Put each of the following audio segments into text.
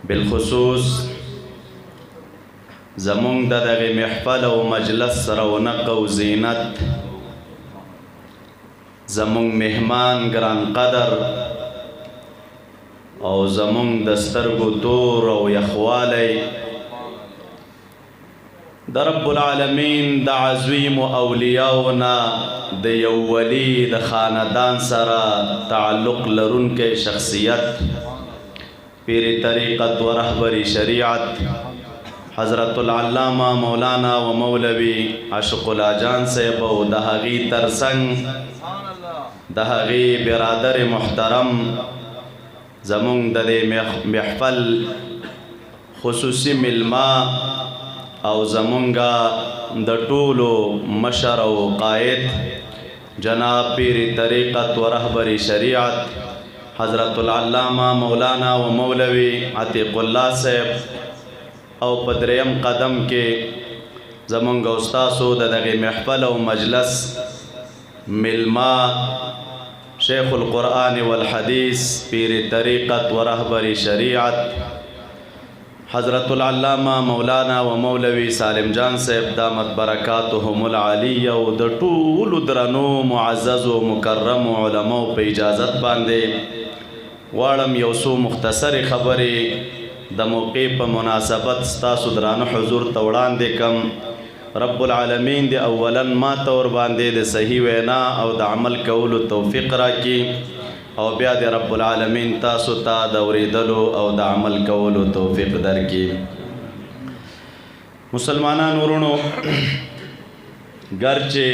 بالخصوص زمونږ د دغه محفل او مجلس رونق او زینت زمونږ مهمان ګران قدر او زمونږ د سترګو تور او یخوالی د رب العالمین د عظیم اولیاؤنا د یو ولی د خاندان سره تعلق لرونکی شخصیت پیر طریقت و رهبری شریعت حضرت العلامہ مولانا و مولوی عاشق الله جان صاحب او د هغې ترڅنګ د هغې برادر محترم زمونږ د دې محفل خصوصي ملما او زمونږ د ټولو مشر او قائد جناب پیر طریقت و رهبری شریعت حضرت العلامہ مولانا و مولوی عتیق الله صاحب او په دریم قدم کې زمونږ استاسو د دغې محفل او مجلس ملما شیخ القرآن والحدیث پیر طریقت و رهبری شریعت حضرت العلامہ مولانا و مولوی سالم جان صاحب دامت برکاتهم العالیه او د ټولو درنو معزز و مکرم علماء په اجازت باندې غواړم یو څو مختصر خبرې د موقع په مناسبت ستاسو درانه حضور ته وړاندې کم رب العالمین دی اولا ما ته ور باندې د صحیح وینا او د عمل کولو توفیق راکړي او بیا د رب العالمین تاسو ته د اوریدلو او د عمل کولو توفیق درکړي. مسلمانان ورونو، ګرچې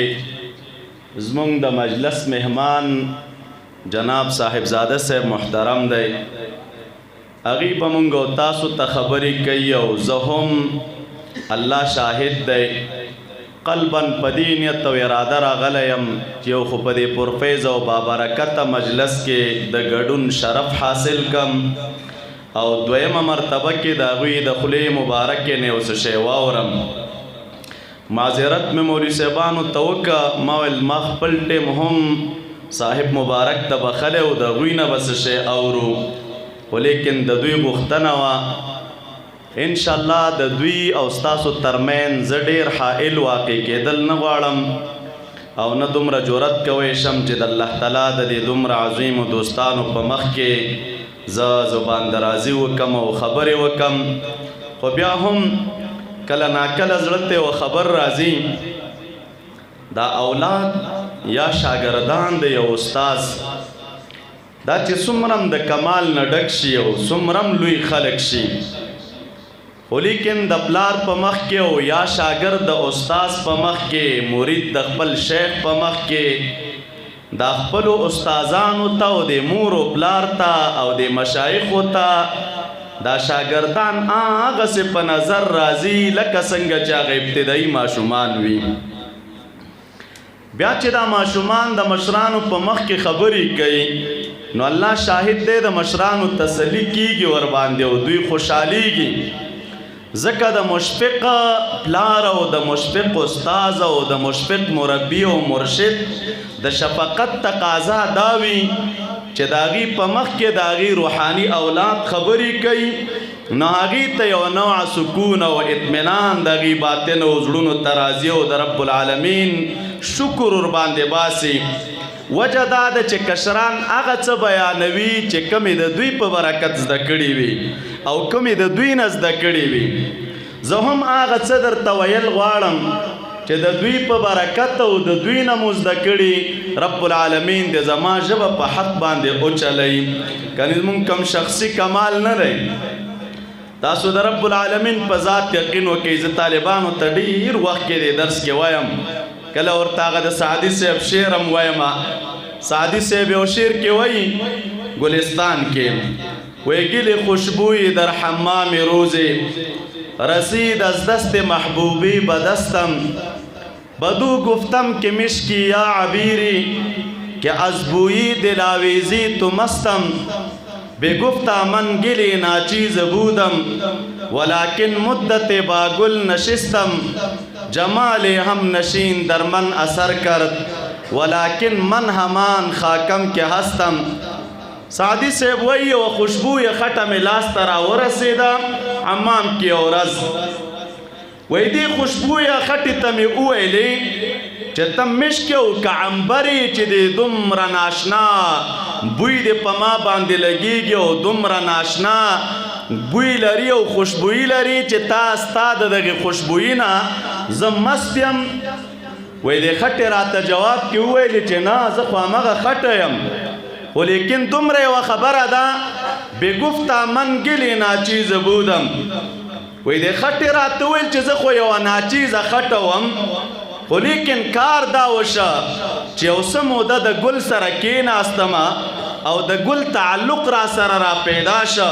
زمونږ د مجلس مهمان جناب صاحبزاده صاحب محترم دی، هغې به مونږ او تاسو ته خبرې کوي او زه هم الله شاهد دی قلبا پدې نیت او اراده راغلی یم چې یو خو په دې پرفیض او بابرکته مجلس کې د ګډون شرف حاصل کم او دویمه مرتبه کې د هغوی د خولې مبارکې نه یو څه شی واورم. معذرت مې مولوي صاحبانو ته وکړه، ما ویل ما خپل ټیم هم صاحب مبارک ته بخلی او د هغوی نه به څه شی اورو، خو لیکن د دوی غوښتنه وه انشاءالله د دوی او ستاسو ترمنځ زه ډېر حائل واقع کېدل نه غواړم او نه دومره جرأت کوی شم چې د الله تعالی د دې دومره عظیمو دوستانو په مخ کې زه زبان درازي وکم او خبرې وکم، خو بیا هم کله ناکله زړه ته یوه خبر راځي دا اولاد یا شاګردان د یو استاز دا چې څومره هم د کمال نه ډک شي او څومره هم لوی خلک شي، خو لیکن د پلار په مخ کې او یا شاګرد د استاز په مخ کې، مرید د خپل شیخ په مخ کې، د خپلو استازانو ته او د مور و پلار ته او د مشایخو ته دا شاګردان هغسې په نظر راځي لکه څنګه چې هغه ابتدایي ماشومان وي. بیا چې دا ماشومان د مشرانو په مخ کې خبرې کوي نو الله شاهد دی د مشرانو تسلی کیږي ور باندې او دوی خوشحالیږي، ځکه د مشفق پلار او د مشفق استاز او د مشفق مربی او مرشد د شفقت تقاضا دا وي چې د هغې په مخ کې د هغې روحاني اولاد خبرې کوي نو هغې ته یو نوع سکون او اطمینان د هغې باطن او زړونو ته راځي او د رب العالمین شکر ور باندې باسي. وجه دا ده چې کشران هغه څه بیانوي چې کمې د دوی په برکت زده کړي وي او کمې د دوی نه زده کړي وي. زه هم هغه څه درته ویل غواړم چې د دوی په برکت او د دوی نه مو زده کړي رب العالمین د زما ژبه په حق باندې اوچلوي. کنې زمونږ کوم شخصي کمال نه دی، تاسو د رب العالمین په ذات یقین وکړئ. زه طالبانو ته ډېر وخت کې د درس کې وایم، کله ورته هغه د سعدي صاحب شعر هم وایم. سعدي صاحب یو شعر کې وایي گلستان کې وی گل خوشبوی در حمام روزی رسید از دست محبوبی بدستم بدو گفتم که مشکی یا عبیری که از بویی دلاویزی تو مستم بگفتا من گلی ناچیز بودم ولكن مدت با گل نشستم جمال هم نشین در من اثر کرد ولكن من همان خاکم که هستم سعدی صاحب وایي یوه خوشبویه خټه مې لاس ته راورسېده حمام کې یوه ورځ وایي دې خوشبویه خټې ته مې وویلې چې ته مشک او که عنبرې چې دې دومره ناشنا بوی دې په ما باندې لګېږي او دومره ناشنا بوی لري او خوشبویي لري چې تا ستا د دغې خوشبویي نه زه مست یم وایي دې خټې راته جواب کې وویلې چې نه زه خو همغه خټه یم خو لیکن دومره یوه خبره ده بېګفته من ګلې ناچیزه بودم وایي دې خټې راته وویل چې زه خو یوه ناچیزه خټه وم خو لیکن کار دا وشه چې یو څه موده د ګل سره کېناستمه او د ګل تعلق را سره را پیدا شه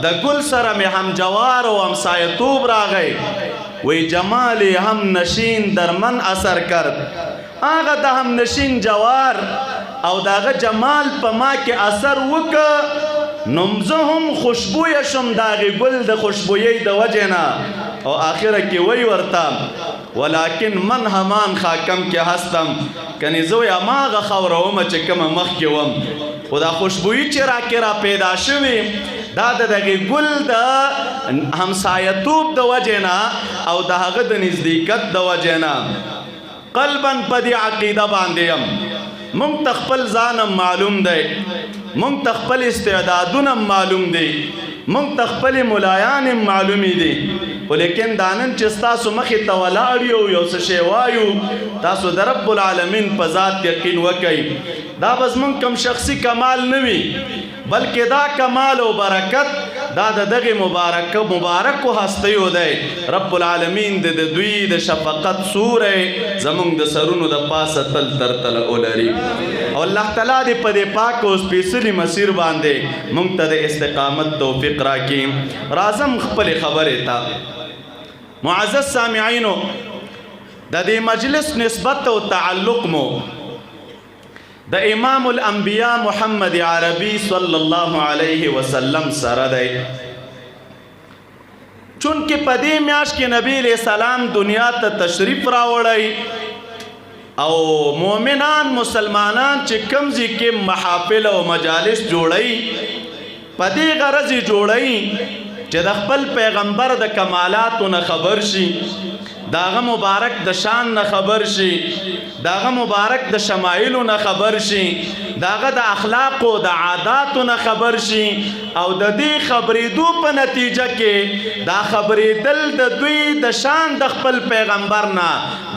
د ګل سره مې هم جوار او همسایه‌توب راغی وی جمال هم نشین در من اثر کرد هغه د هم نشین جوار او داغه جمال په ما کې اثر وکړه نو زه هم خوشبویه شم د هغې ګل د خوشبویۍ د وجې نه او آخره کې وی ورته ولکن من همان خاکم کې هستم کنې زه وی هماغه خاوره ومه چې کومه مخکې وم خو دا خوشبویي چې راکې را پیدا شوې دا د دغې ګل د همسایه‌توب د وجې نه او د هغه د نزدېکت د وجې نه قلبا په دې عقیده باندې یم مونږ ته خپل ځانم معلوم دی مونږ ته خپل استعدادونه معلوم دی مونږ ته خپلې ملایان معلومې دي خو لیکن دا نن چې ستاسو مخې ته ولاړ یو یو څه شی وایو تاسو د رب العالمین په ذات یقین وکئ دا به زمونږ کوم شخصي کمال نه وي بلکې دا کمال او برکت دا د دغې مبارکو هستیو دی رب العالمین د دوی د شفقت سوری زمونږ د سرونو د پاسه تل تر تله ولري او الله تعالی دې په دې پاک او سپېڅلي مسیر باندې مونږ ته د استقامت توفیق راکړي راځم خپلې خبرې ته معزز سامعینو د دې مجلس نسبت او تعلق مو د امام الانبیاء محمد عربی صلی الله علیه وسلم سره دی چونکې په دې میاشت کې نبی علیہ السلام دنیا ته تشریف راوړی او مؤمنان مسلمانان چې کوم ځای کې محافل او مجالس جوړی په دې غرض یې جوړی چې د خپل پیغمبر د کمالاتو نه خبر شي داغه مبارک د شان نه خبر شي داغه مبارک د شمایلو نه خبر شي داغه د اخلاق او د عاداتو نه خبر شي او د دې خبرېدو په نتیجه کې دا خبرېدل د دوی د شان د خپل پیغمبر نه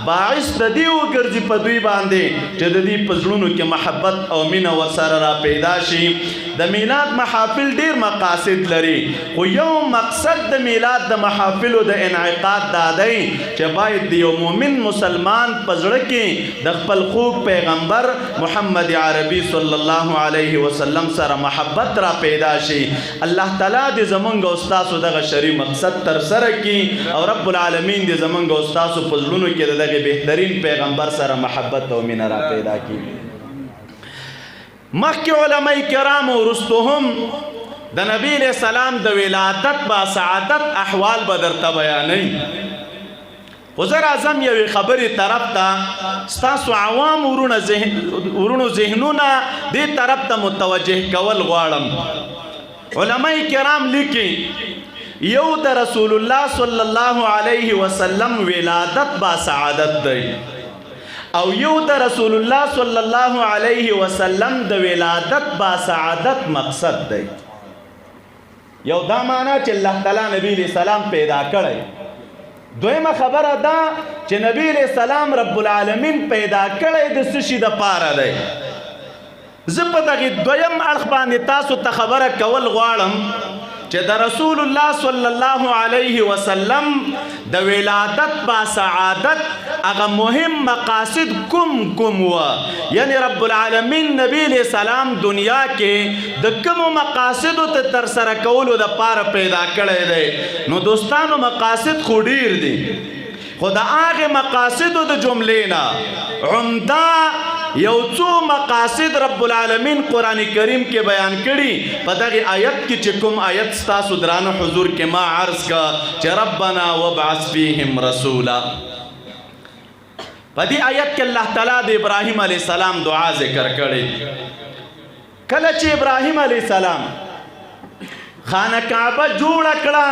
باعث د دې وګرځي په دوی باندې چې د دې په زړونو کې محبت او مینه ورسره را پیدا شي د میلاد محافل ډیر مقاصد لري خو یو مقصد د میلاد د محافلو د انعقاد دا دی چې باید د یو مؤمن مسلمان په زړه کې د خپل خوږ پیغمبر محمد عربي صلی الله علیه وسلم سره محبت را پیدا شي الله تعالی دې زمونږ او ستاسو دغه شرعي مقصد ترسره کړي او رب العالمین دې زمونږ او ستاسو په زړونو کې د دغه بهترین پیغمبر سره محبت او مینه را پیدا کړي مخکې علماء کرام وروستو هم د نبی علیہ السلام د ولادت با سعادت احوال به درته بیانوي خو زه راځم یوې خبرې طرف ته ستاسو عوام ورونو ذهنونه دې طرف ته متوجه کول غواړم علماء کرام لیکي یو د رسول الله صلی الله علیه وسلم ولادت با سعادت دی او یو د رسول الله صلی الله علیه وسلم د ولادت با سعادت مقصد دی یو دا معنا چې الله تعالی نبی علیہ السلام پیدا کړی دویمه خبره دا چې نبی علیہ السلام رب العالمین پیدا کړی د څه شي دپاره دی زه په دغې دویم اړخ باندې تاسو ته خبره کول غواړم چې د رسول الله صلی الله علیه وسلم د ولادت با سعادت هغه مهم مقاصد کوم و یعنی رب العالمین نبی علیہ السلام دنیا کې د کومو مقاصدو ته ترسره کولو دپاره پیدا کړی دی نو دوستانو مقاصد خو ډیر دي خو د هغې مقاصدو د جملې نه عمده یو څو مقاصد رب العالمین قرآن کریم کې بیان کړي په دغه آیت کې چې کوم آیت ستاسو درانه حضور کې ما عرض کا چې ربنا وابعث فیهم رسولا په دې آیت کې الله تعالی د ابراهیم علیه السلام دعا ذکر کړي کله چې ابراهیم علیه السلام خانه کعبه جوړه کړه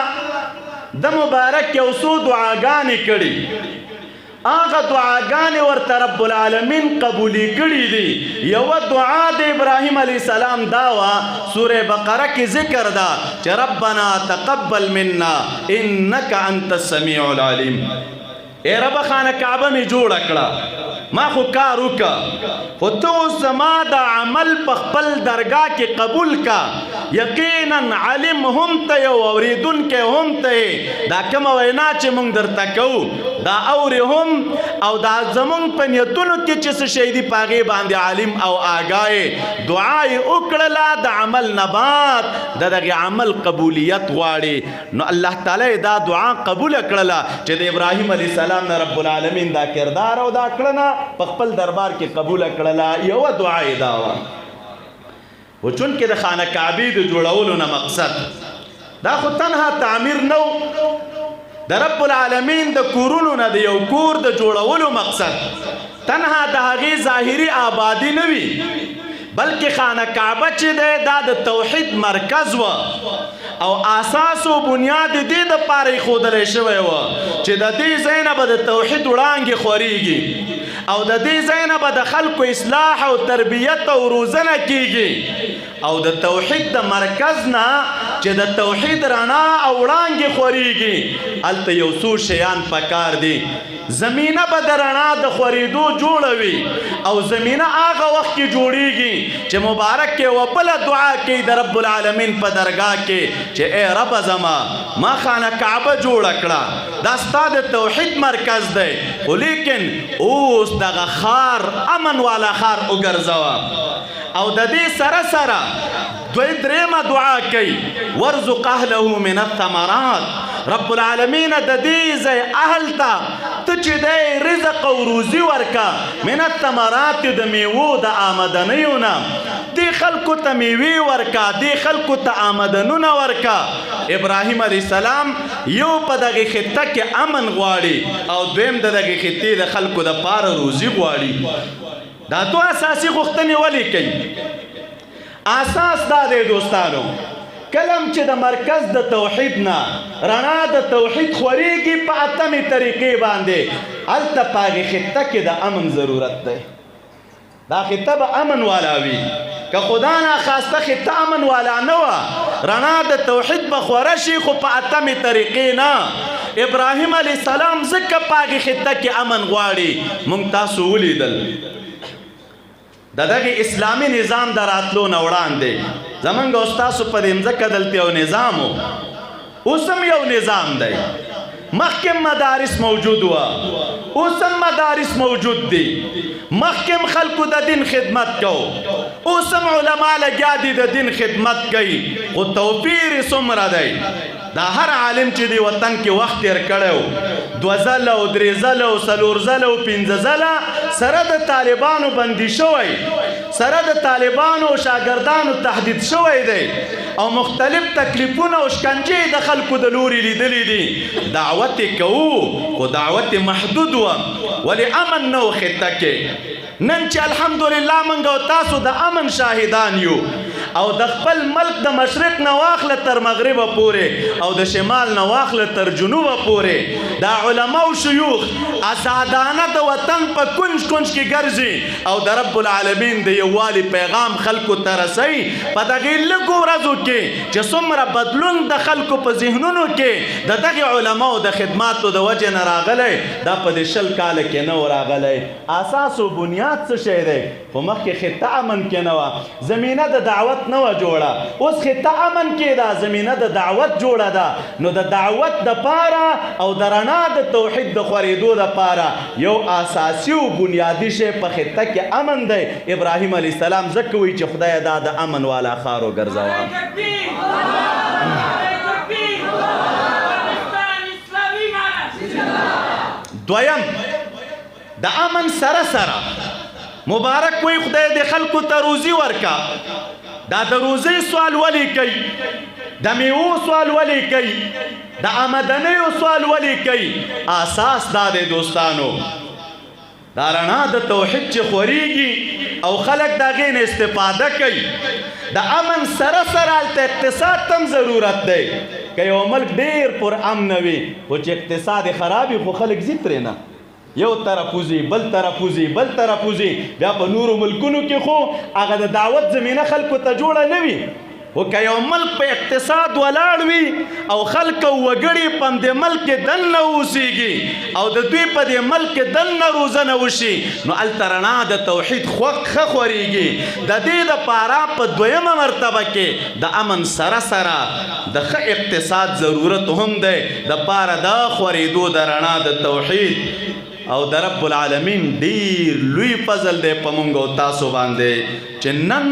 د مبارک یو څو دعاګانې کړي هغه دعاګانې ورته رب العالمین قبولې کړي دي یوه دعا د ابراهیم علیه السلام دا وه سوره بقره کې ذکر ده چې ربنا تقبل منا انک انت السمیع العلیم ای رب خانه کعبه مې جوړه کړه ما خو کار وکړه خو ته اوس زما د عمل په خپل درګاه کې قبول کا یقینا علم هم ته یې اورېدونکی هم ته یې دا کومه وینا چې موږ درته کوو دا اورې هم او دا زموږ په نیتونو کې چې څه شی دي په هغې باندې عالم او آګاه یې دعا یې وکړله د عمل نه بعد د دغې عمل قبولیت غواړي نو الله تعالی یې دا دعا قبوله کړله چې د ابراهیم علیه السلام نه رب العالمین دا کردار او دا کړنه په خپل دربار کې قبوله کړله یوه دعا یې دا وه و چونکې د خانه کعبې د جوړولو نه مقصد دا خو تنها تعمیر نه د رب العالمین د کورونو نه د یو کور د جوړولو مقصد تنها د هغې ظاهري آبادي نه وي بلکې خانه کعبه چې دی دا د توحید مرکز و او اساس او بنیاد دې دپاره ایښودلی شوی و چې د دې ځای نه به د توحید وړانګې خورېږي او د دې ځای نه به د خلکو اصلاح او تربیت او روزنه کیږي او د توحید د مرکز نه چې د توحید رڼا او وړانګې خورېږي هلته یو څو شیان پکار دي زمینه به د رڼا د خورېدو جوړه وي او زمینه هغه وخت کې جوړیږي چې مبارک کې یوه بله دعا کوي د رب العالمین په درګاه کې چې ای رب زما ما خانه کعبه جوړه کړه دا ستا د توحید مرکز دی خو لیکن اوس دغه ښار امن والا ښار وګرځوه او د دې سره سره دوی درېمه دعا کوي ورزق اهله من الثمرات رب العالمین د دې ځای اهل ته ته چې دی رزق او روزي ورکه من الثمرات د میوو د آمدنیو نه دې خلکو ته میوې ورکه دې خلکو ته آمدنونه ورکه ابراهیم علیه السلام یو په دغې خطه کې امن غواړي او دویم د دغې خطې د خلکو دپاره روزي غواړي دا دو اساسي غوښتنې ولې کوي اساس دا دی دوستانو کلم چې د مرکز د توحید نه رڼا د توحید خورېږي په اتمې طریقې باندې هلته په هغې خطه کې د امن ضرورت دی دا خطه به امن والا وي که خدا ناخواسته خطه امن والا نه وه رڼا د توحید به خوره شي خو په اتمې طریقې نه ابراهیم علیه السلام ځکه په هغې خطه کې امن غواړي موږ تاسو ولیدل د دغه اسلامي نظام د راتلو نه وړاندې زمونږ او ستاسو په دې مځکه دلته یو نظام و اوس هم یو نظام دی مخکې مدارس موجود وه اوس هم مدارس موجود دي مخکې خلکو د دین خدمت کو اوس هم علما لګیا دي د دین خدمت کوي خو توپیر یې څومره دی دا هر عالم چې دی وطن کې وخت تیر کړی و 2 ځله او 3 ځله او 4 ځله او 5 ځله سره د طالبانو بندي شوی سره د طالبانو او شاګردانو تهدید شوی دی او مختلف تکلیفونه او شکنجې د خلکو د لوري لیدلی دي دعوت یې کوو خو دعوت یې محدود و ولې امن نه و خطه کې نن چې الحمدلله موږ او تاسو د امن شاهدان یو او د خپل ملک د مشرق نه واخله تر مغربه پورې او د شمال نه واخله تر جنوبه پورې دا علما او شیوخ آزادانه د وطن په کنج کنج کې ګرځي او د رب العالمین د یووالي پیغام خلکو ته رسوي په دغې لږو ورځو کې چې څومره بدلون د خلکو په ذهنونو کې د دغې علماو د خدماتو د وجې نه راغلی دا په دې 20 کاله کې نه و راغلی اساس او بنیاد څه شی دی خو مخکې خطه امن کې نه وه زمینه د دعوت نه وه جوړه اوس خطه امن کې ده زمینه د دعوت جوړه ده نو د دعوت دپاره او د رڼا د توحید د خورېدو دپاره یو اساسي او بنیادي شی په خطه کې امن دی ابراهیم علیه السلام ځکه وایي چې خدایه دا د امن والا ښار وګرځوه دویم د امن سره سره مبارک وی خدای د خلکو ته روزي ورکا دا د روزي سوال ولې کوي د میوو سوال ولې کوي د آمدنیو سوال ولې کوي اساس دا دی دوستانو دا رڼا د توحید چې خورېږي او خلک د هغې نه استفاده کوي د امن سره سره هلته اقتصاد ته هم ضرورت دی که یو ملک ډېر پر امنه وي خو چې اقتصاد یې خراب وي خو خلک ځي ترې نه یو طرف وځي بل طرف وځي بل طرف وځي بیا په نورو ملکونو کې خو هغه د دعوت زمینه خلکو ته جوړه نه وي خو که یو ملک په اقتصاد ولاړ وي او خلک او وګړي په همدې ملک کې دننه اوسېږي او د دوی په دې ملک کې دننه روزنه وشي نو هلته رڼا د توحید ښه خورېږي د دې دپاره په دویمه مرتبه کې د امن سره سره د ښه اقتصاد ضرورت هم دی دپاره د خورېدو د رڼا د توحید او د رب العالمین ډیر لوی فضل دی په مونږ او تاسو باندې چې نن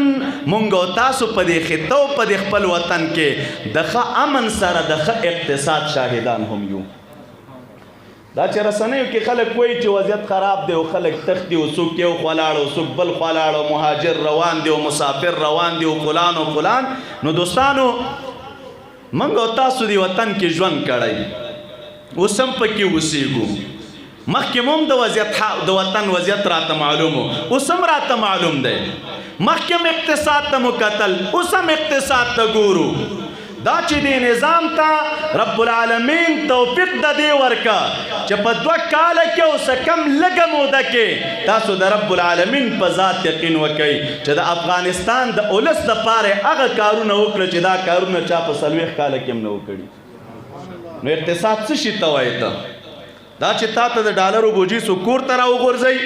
مونږ او تاسو په دې خطه او په دې خپل وطن کې د ښه امن سره د ښه اقتصاد شاهدان هم یو دا چې رسنیو کې خلک وایي چې وضعیت خراب دی او خلک تښتي او څوک یو خوا لاړ او څوک بل خوا لاړ او مهاجر روان دی او مسافر روان دی او فلان او فلان نو دوستانو مونږ او تاسو دې وطن کې ژوند کړی اوس هم پکې اوسېږو مخکې هم د وطن وضعیت راته معلوم و اوس هم راته معلوم دی مخکې هم اقتصاد ته مو کتل اوس هم اقتصاد ته ګورو دا چې دې نظام ته رب العالمین توفیق د دې ورکه چې په 2 کاله کې او څه کم لږه موده کې تاسو د رب العالمین په ذات یقین وکئ چې د افغانستان د اولس دپاره هغه کارونه وکړه چې دا کارونه چا په 40 کاله کې هم نه وکړي نو اقتصاد څه شي ته وایې ته دا چې تا ته د ډالرو بوجي سو کور ته راوغورځئ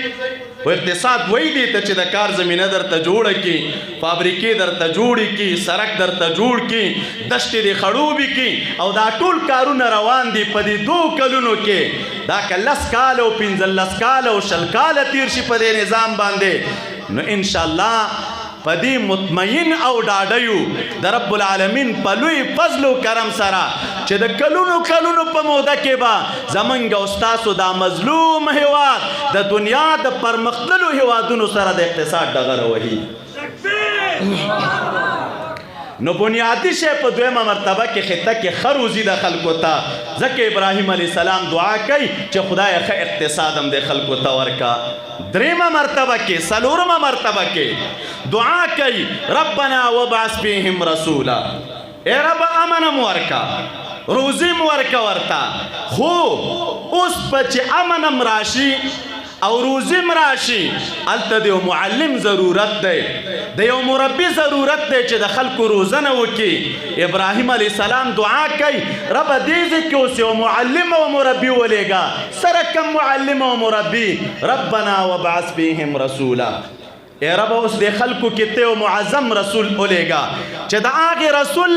خو اقتصاد وایي دی ته چې د کار زمینه درته جوړه کړي فابریکې درته جوړې کړي سړک درته جوړ کړي دشتې دې خړوبې کړي او دا ټول کارونه روان دي په دې 2 کلونو کې دا که 10 کاله او 15 کاله او 20 کاله تیر شي په دې نظام باندې نو انشاءالله په دې مطمئن او ډاډیو د رب العالمین په لوی فضل و کرم سره چې د کلونو کلونو په موده کې به زمونږ او ستاسو دا مظلوم هیواد د دنیا د پرمختللو هیوادونو سره د اقتصاد ډغره وهي نو بنیادی شی په دویمه مرتبه کې خطه کې ښه روزي د خلکو ته ځکه ابراهیم علیه السلام دعا کوي چې خدایه ښه اقتصاد هم د خلکو ته ورکه دریمه مرتبه کې څلورمه مرتبه کې دعا کوي ربنا وابعث فیهم رسولا ای رب امنم ورکه روزي م ورکه ورته خو اوس په چې امنم راشي او روزي م راشي هلته د یو معلم ضرورت دی د یو مربي ضرورت دی چې د خلکو روزنه وکړي ابراهیم علیه السلام دعا کوي ربه دې ځای کې اوس یو معلم او مربي ولېږه سره کم معلم او مربي ربنا وابعث فیهم رسولا ای رب اوس د خلکو کې ته یو معظم رسول ولېږه چې د هغې رسول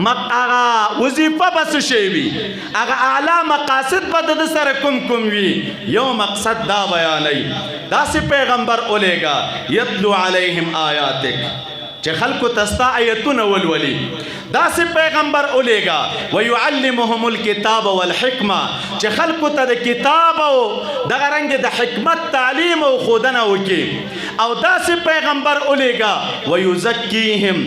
هغه وظیفه به څه شی وي هغه اعلی مقاصد به د ده سره کوم وي یو مقصد دا بیانوي داسې پیغمبر ولېږه یتلو علیهم آیاتک چې خلکو ته ستا آیتونه ولولي داسې پیغمبر ولېږه ویعلمهم الکتاب والحکمه چې خلکو ته د کتاب او دغه رنګ د حکمت تعلیم او ښودنه وکړي او داسې پیغمبر ولېږه ویزکیهم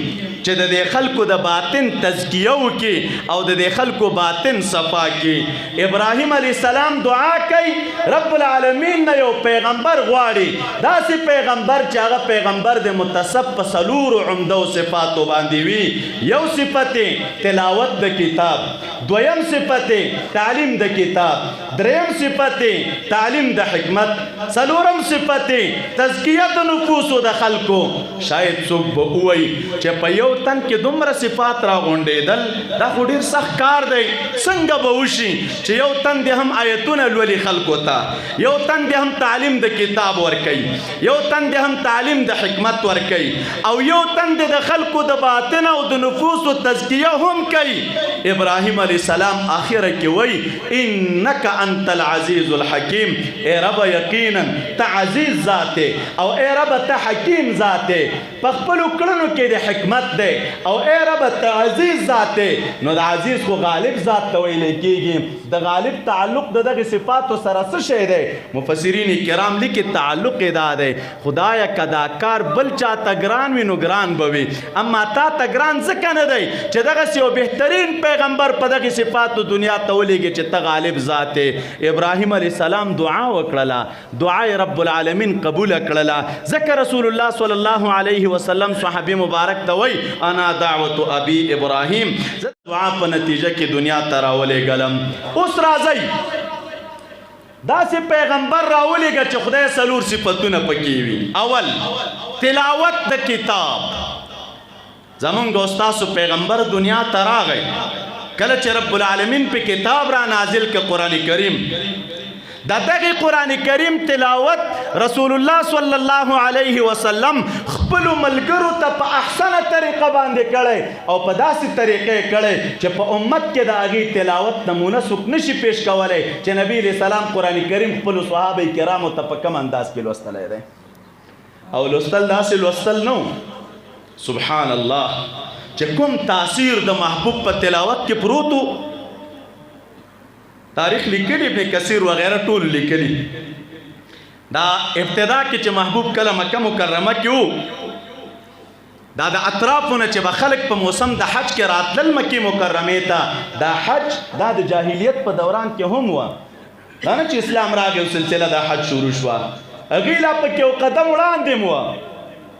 چې د دې خلکو د باطن تزکیه وکړي او د دې خلکو باطن صفا کړي ابراهیم علیه السلام دعا کوي رب العالمین نه یو پیغمبر غواړي داسې پیغمبر چې هغه پیغمبر د متصف په څلورو عمده صفاتو باندې وي یو صفت تلاوت د کتاب دویم صفت تعلیم د کتاب دریم صفت تعلیم د حکمت څلورم صفت تزکیه د نفوسو د خلکو شاید څوک به ووایي چې په یو تن کې دومره صفات راغونډېدل دا خو ډېر سخت کار دی څنګه به وشي چې یو تن دې هم آیتونه لولي خلکو ته یو تن دې هم تعلیم د کتاب ورکوي یو تن دې هم تعلیم د حکمت ورکوي او یو تن دې د خلکو د باطن او د نفوسو تزکیه هم کوي ابراهیم علیه السلام آخره کې وایي انک انت العزیز الحکیم ای رب یقینا ته عزیز ذات او ای رب ته حکیم ذات په خپلو کړنو کې د حکمت دی دی او ای رب ته عزیز ذات دی نو د عزیز خو غالب ذات ته ویلی کېږي د غالب تعلق د دغې صفاتو سره څه شی دی مفسرین کرام لیکي تعلق یې دا دی خدایه که دا کار بل چا ته ګران وي نو ګران به وي اما تا ته ګران ځکه نه دی چې دغسې یو بهترین پیغمبر په دغې صفاتو دنیا ته ولېږي چې ته غالب ذات دی ابراهیم علیه السلام دعا وکړله دعا یې رب العالمین قبوله کړله ځکه رسول الله صلی الله علیه وسلم صحابي مبارک ته وایي انا دعوت ابي ابراهیم زه دعا په نتیجه کې دنیا ته راولېږلم اوس راځئ داسې پیغمبر راولېږه چې خدای څلور صفتونه پکې وي اول تلاوت د کتاب زمونږ او ستاسو پیغمبر دنیا ته راغی کله چې رب العالمین په کتاب را نازل که قرآن کریم دا دغې قرآن کریم تلاوت رسول الله صلی الله علیه وسلم خپلو ملګرو ته په احسنه طریقه باندې کړی او په داسې طریقې کړی چې په امت کې د هغې تلاوت نمونه څوک نشي پیش کولی چې نبی علیه السلام قرآن کریم خپلو صحابه کرامو ته په کوم انداز کې لوستلی دی او لوستل داسې لوستل نو سبحان الله چې کوم تاثیر د محبوب په تلاوت کې پروت و تاریخ لیکلی ابن کثیر وغیره ټول لیکلی دا ابتدا کې چې محبوب کله مکه مکرمه کې و دا د اطرافونه چې به خلک په موسم د حج کې راتلل مکې مکرمې ته دا حج دا د جاهلیت په دوران کې هم وه دا نه چې اسلام راغی او سلسله د حج شروع شوه هغې لا پکې یو قدم وړاندې م وه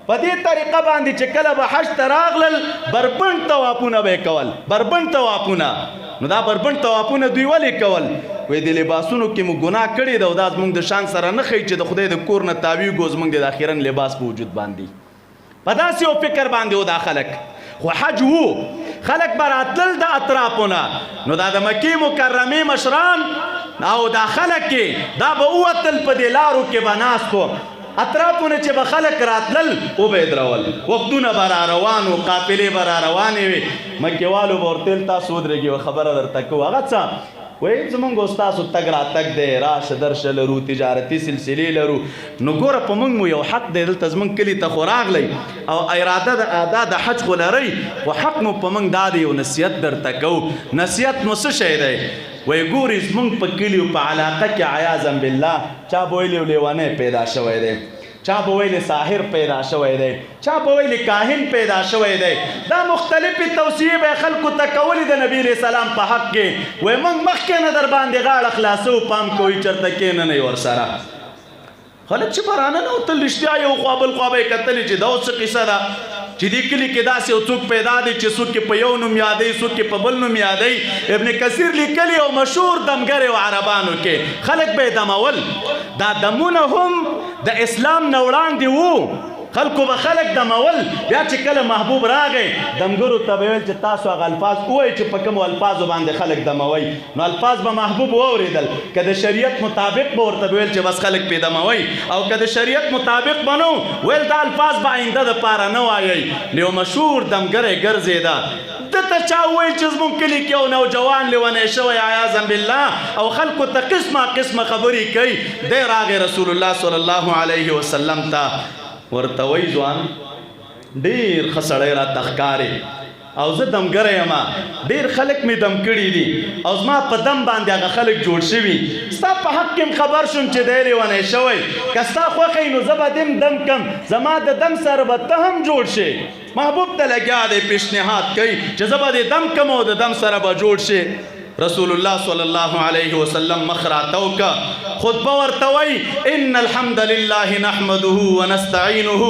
په دې طریقه باندې چې کله به حج ته راغلل بربنډ طوافونه به یې کول بربنډ طوافونه نو دا بربنډ طوافونه دوی ولې کول وایي د لباسونو کې مو ګناه کړې ده او دا زموږ د شان سره نه ښیي چې د خدای د کور نه تاویږو زموږ د اخیرن لباس په وجود باندې په داسې یو فکر باندې و دا خلک خو حج وو خلک به راتلل د اطرافونه نو دا د مکې مکرمې مشران او دا خلک کې دا به ووتل په دې لارو کې به ناست و اطرافونه چې به خلک راتلل او به یې درول وختونه به را روان و قافلې به را روانې وې مکېوالو به ورته ویل تاسو ودرېږئ خبره درته کوو هغه څه وایي زمونږ او ستاسو تګ راتګ دی راشه درشه لرو تجارتي سلسلې لرو نو ګوره په موږ مو یو حق دی دلته زموږ کلي ته خو راغلی او اراده د ادا د حج خو لرئ خو حق مو په موږ دا دی یو نصیحت درته کوو نصیحت مو څه شی دی وایي ګورې زموږ په کلي په علاقه کې عیاذا بالله چا به ویلې لیونی پیدا شوی دی چا به ویلې ساحر پیدا شوی دی چا به ویلې کاهن پیدا شوی دی دا مختلفې توصیې به یې خلکو ته کولې د نبي علیه السلام په حق کې وایي موږ مخکې نه در باندې غاړه خلاصو پام کوئ چېرته کښېننئ ورسره خلک چې به راننوتل رښتیا یو خوا بل خوا به یې کتلې چې دا اوس څه قصه ده چې دې کلي کې داسې یو څوک پیدا دی چې څوک یې په یو نوم یادوي څوک یې په بل نوم یادوي ابن کثیر لیکلي او مشهور دمګر و عربانو کې خلک به یې دمول دا دمونه هم د اسلام نه وړاندې وو خلکو به خلک دمول بیا چې کله محبوب راغی دمګرو ته به ویل چې تاسو هغه الفاظ ووایئ چې په کومو الفاظو باندې خلک دموئ نو الفاظ به محبوب واورېدل که د شریعت مطابق به ورته ویل چې بس خلک پې دموئ او که د شریعت مطابق به نه ویل دا الفاظ به آینده دپاره نه وایئ نو یو مشهور دمګری ګرځېده دته چا وویل چې زموږ کلي کې یو نوجوان لیونی شوی عیاذا بالله او خلکو ته قسمه قسمه خبرې کوي دی راغی رسول الله صلی الله علیه وسلم ته ورته وایي ځوان ډېر ښه سړی راته ښکارې او زه دمګری یم ډېر خلک مې دم کړي دي او زما په دم باندې هغه خلک جوړ شوي ستا په حق کې خبر شوم چې دی لیونی شوی که ستا خوښه وي نو زه به دې دم کم زما د دم سره به ته هم جوړ شې محبوب ته لګیا دی پیشنهاد کوي چې زه به دې دم کم او د دم سره به جوړ شې رسول الله صلی الله علیه وسلم مخ راته وکړه خطبه ورته وایي ان الحمد لله نحمده ونستعینه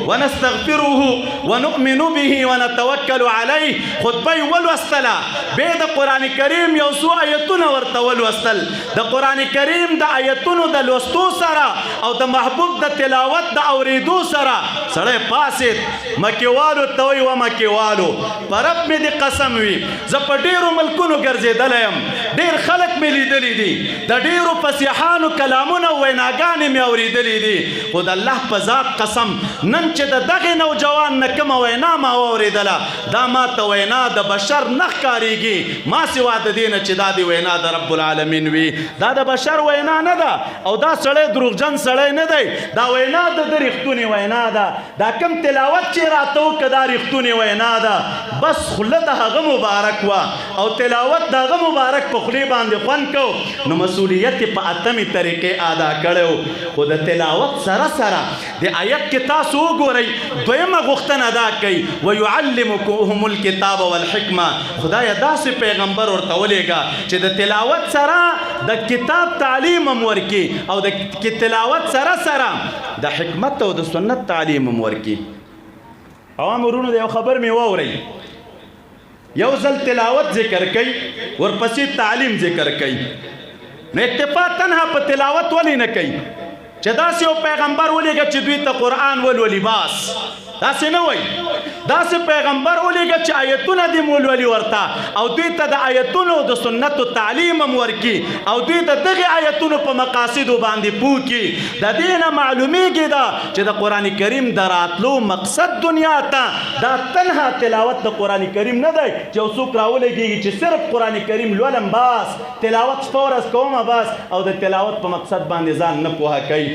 ونستغفره ونؤمن به ونتوکل علیه خطبه یې ولوستله بیا د قرآن کریم یو څو آیتونه ورته ولوستل د قرآن کریم د آیتونو د لوستو سره او د محبوب د تلاوت د اورېدو سره سړی پاسېد مکېوالو ته وایي و مکېوالو په رب مې دې قسم وي زه په ډېرو ملکونو ګرځېدلی یم ډېر خلک مې لیدلی دي د ډېرو فصیحانو کلامونه او ویناګانې مې اورېدلې دي خو د الله په ذات قسم نن چې د دغې نوجوان نه کومه وینا ما واورېدله دا ما ته وینا د بشر نه ښکارېږي ما سوا د دې نه چې دا د وینا د رب العالمین وي دا د بشر وینا نه ده او دا سړی دروغجن سړی نه دی دا وینا د ده رښتونې وینا ده دا کم تلاوت چې راته وکړه دا رښتونې وینا ده بس خوله د هغه مبارک وه او تلاوت د هغه مبارک په خولې باندې خوند کو نو مسؤلیت یې په اتمې طریقې ادا کړی خو د تلاوت سره سره د آیت کې تاسو وګورئ دویمه غوښتنه دا کوي ویعلمکم الکتاب والحکمه خدایه داسې پیغمبر ورته ولېږه چې د تلاوت سره د کتاب تعلیم هم ورکړي او د تلاوت سره سره د حکمت او د سنت تعلیم هم ورکړي عوام ورونو د یو خبر مې واورئ یو ځل تلاوت ذکر کوي ورپسې تعلیم ذکر کوي نو اکتفا تنها په تلاوت ولې نه کوي چې داسې یو پیغمبر ولېږه چې دوی ته قرآن ولولي بس داسې نه وایي داسې پیغمبر ولېږه چې آیتونه دې مولولي ورته او دوی ته د آیتونو د سنتو تعلیم هم ورکړي او دوی د دغې آیتونو په مقاصدو باندې پوه کړي د دې نه معلومیږي دا چې د قرآن کریم د راتلو مقصد دنیا ته دا تنها تلاوت د قرآن کریم نه دی چې یو څوک راولګېږي چې صرف قرآن کریم لولم بس تلاوت شپه ورځ کومه بس او د تلاوت په مقصد باندې ځان نه پوهه کوي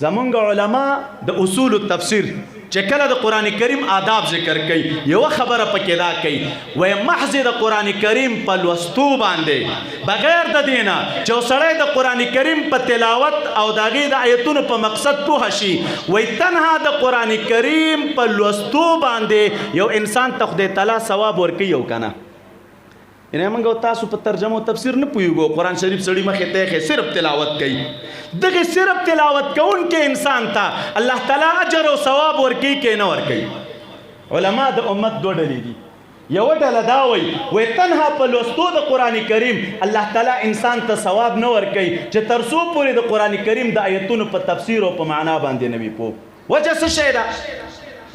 زمونږ علما د اصول التفسیر چې کله د قرآن کریم آداب ذکر کوي یوه خبره پکې دا کوي وایي محض د قرآن کریم په لوستو باندې بغیر د دې نه چې یو سړی د قرآن کریم په تلاوت او د هغې د آیتونو په مقصد پوه شي وایي تنها د قرآن کریم په لوستو باندې یو انسان ته خدای تعالی ثواب ورکوي او که نه یعنې موږ او تاسو په ترجمه او تفسیر نه پوهېږو قرآن شریف سړي مخې ته ایښی صرف تلاوت کوي دغه صرف تلاوت کوونکې انسان ته الله تعالی اجر او ثواب ورکوي که نه ورکوي علما د امت دوه ډلې دي یوه ډله دا وایي تنها په لوستو د قرآن کریم الله تعالی انسان ته ثواب نه ورکوي چې تر څو پورې د قرآن کریم د آیتونو په تفسیر او په معنا باندې نه وي پوه وجه څه شی ده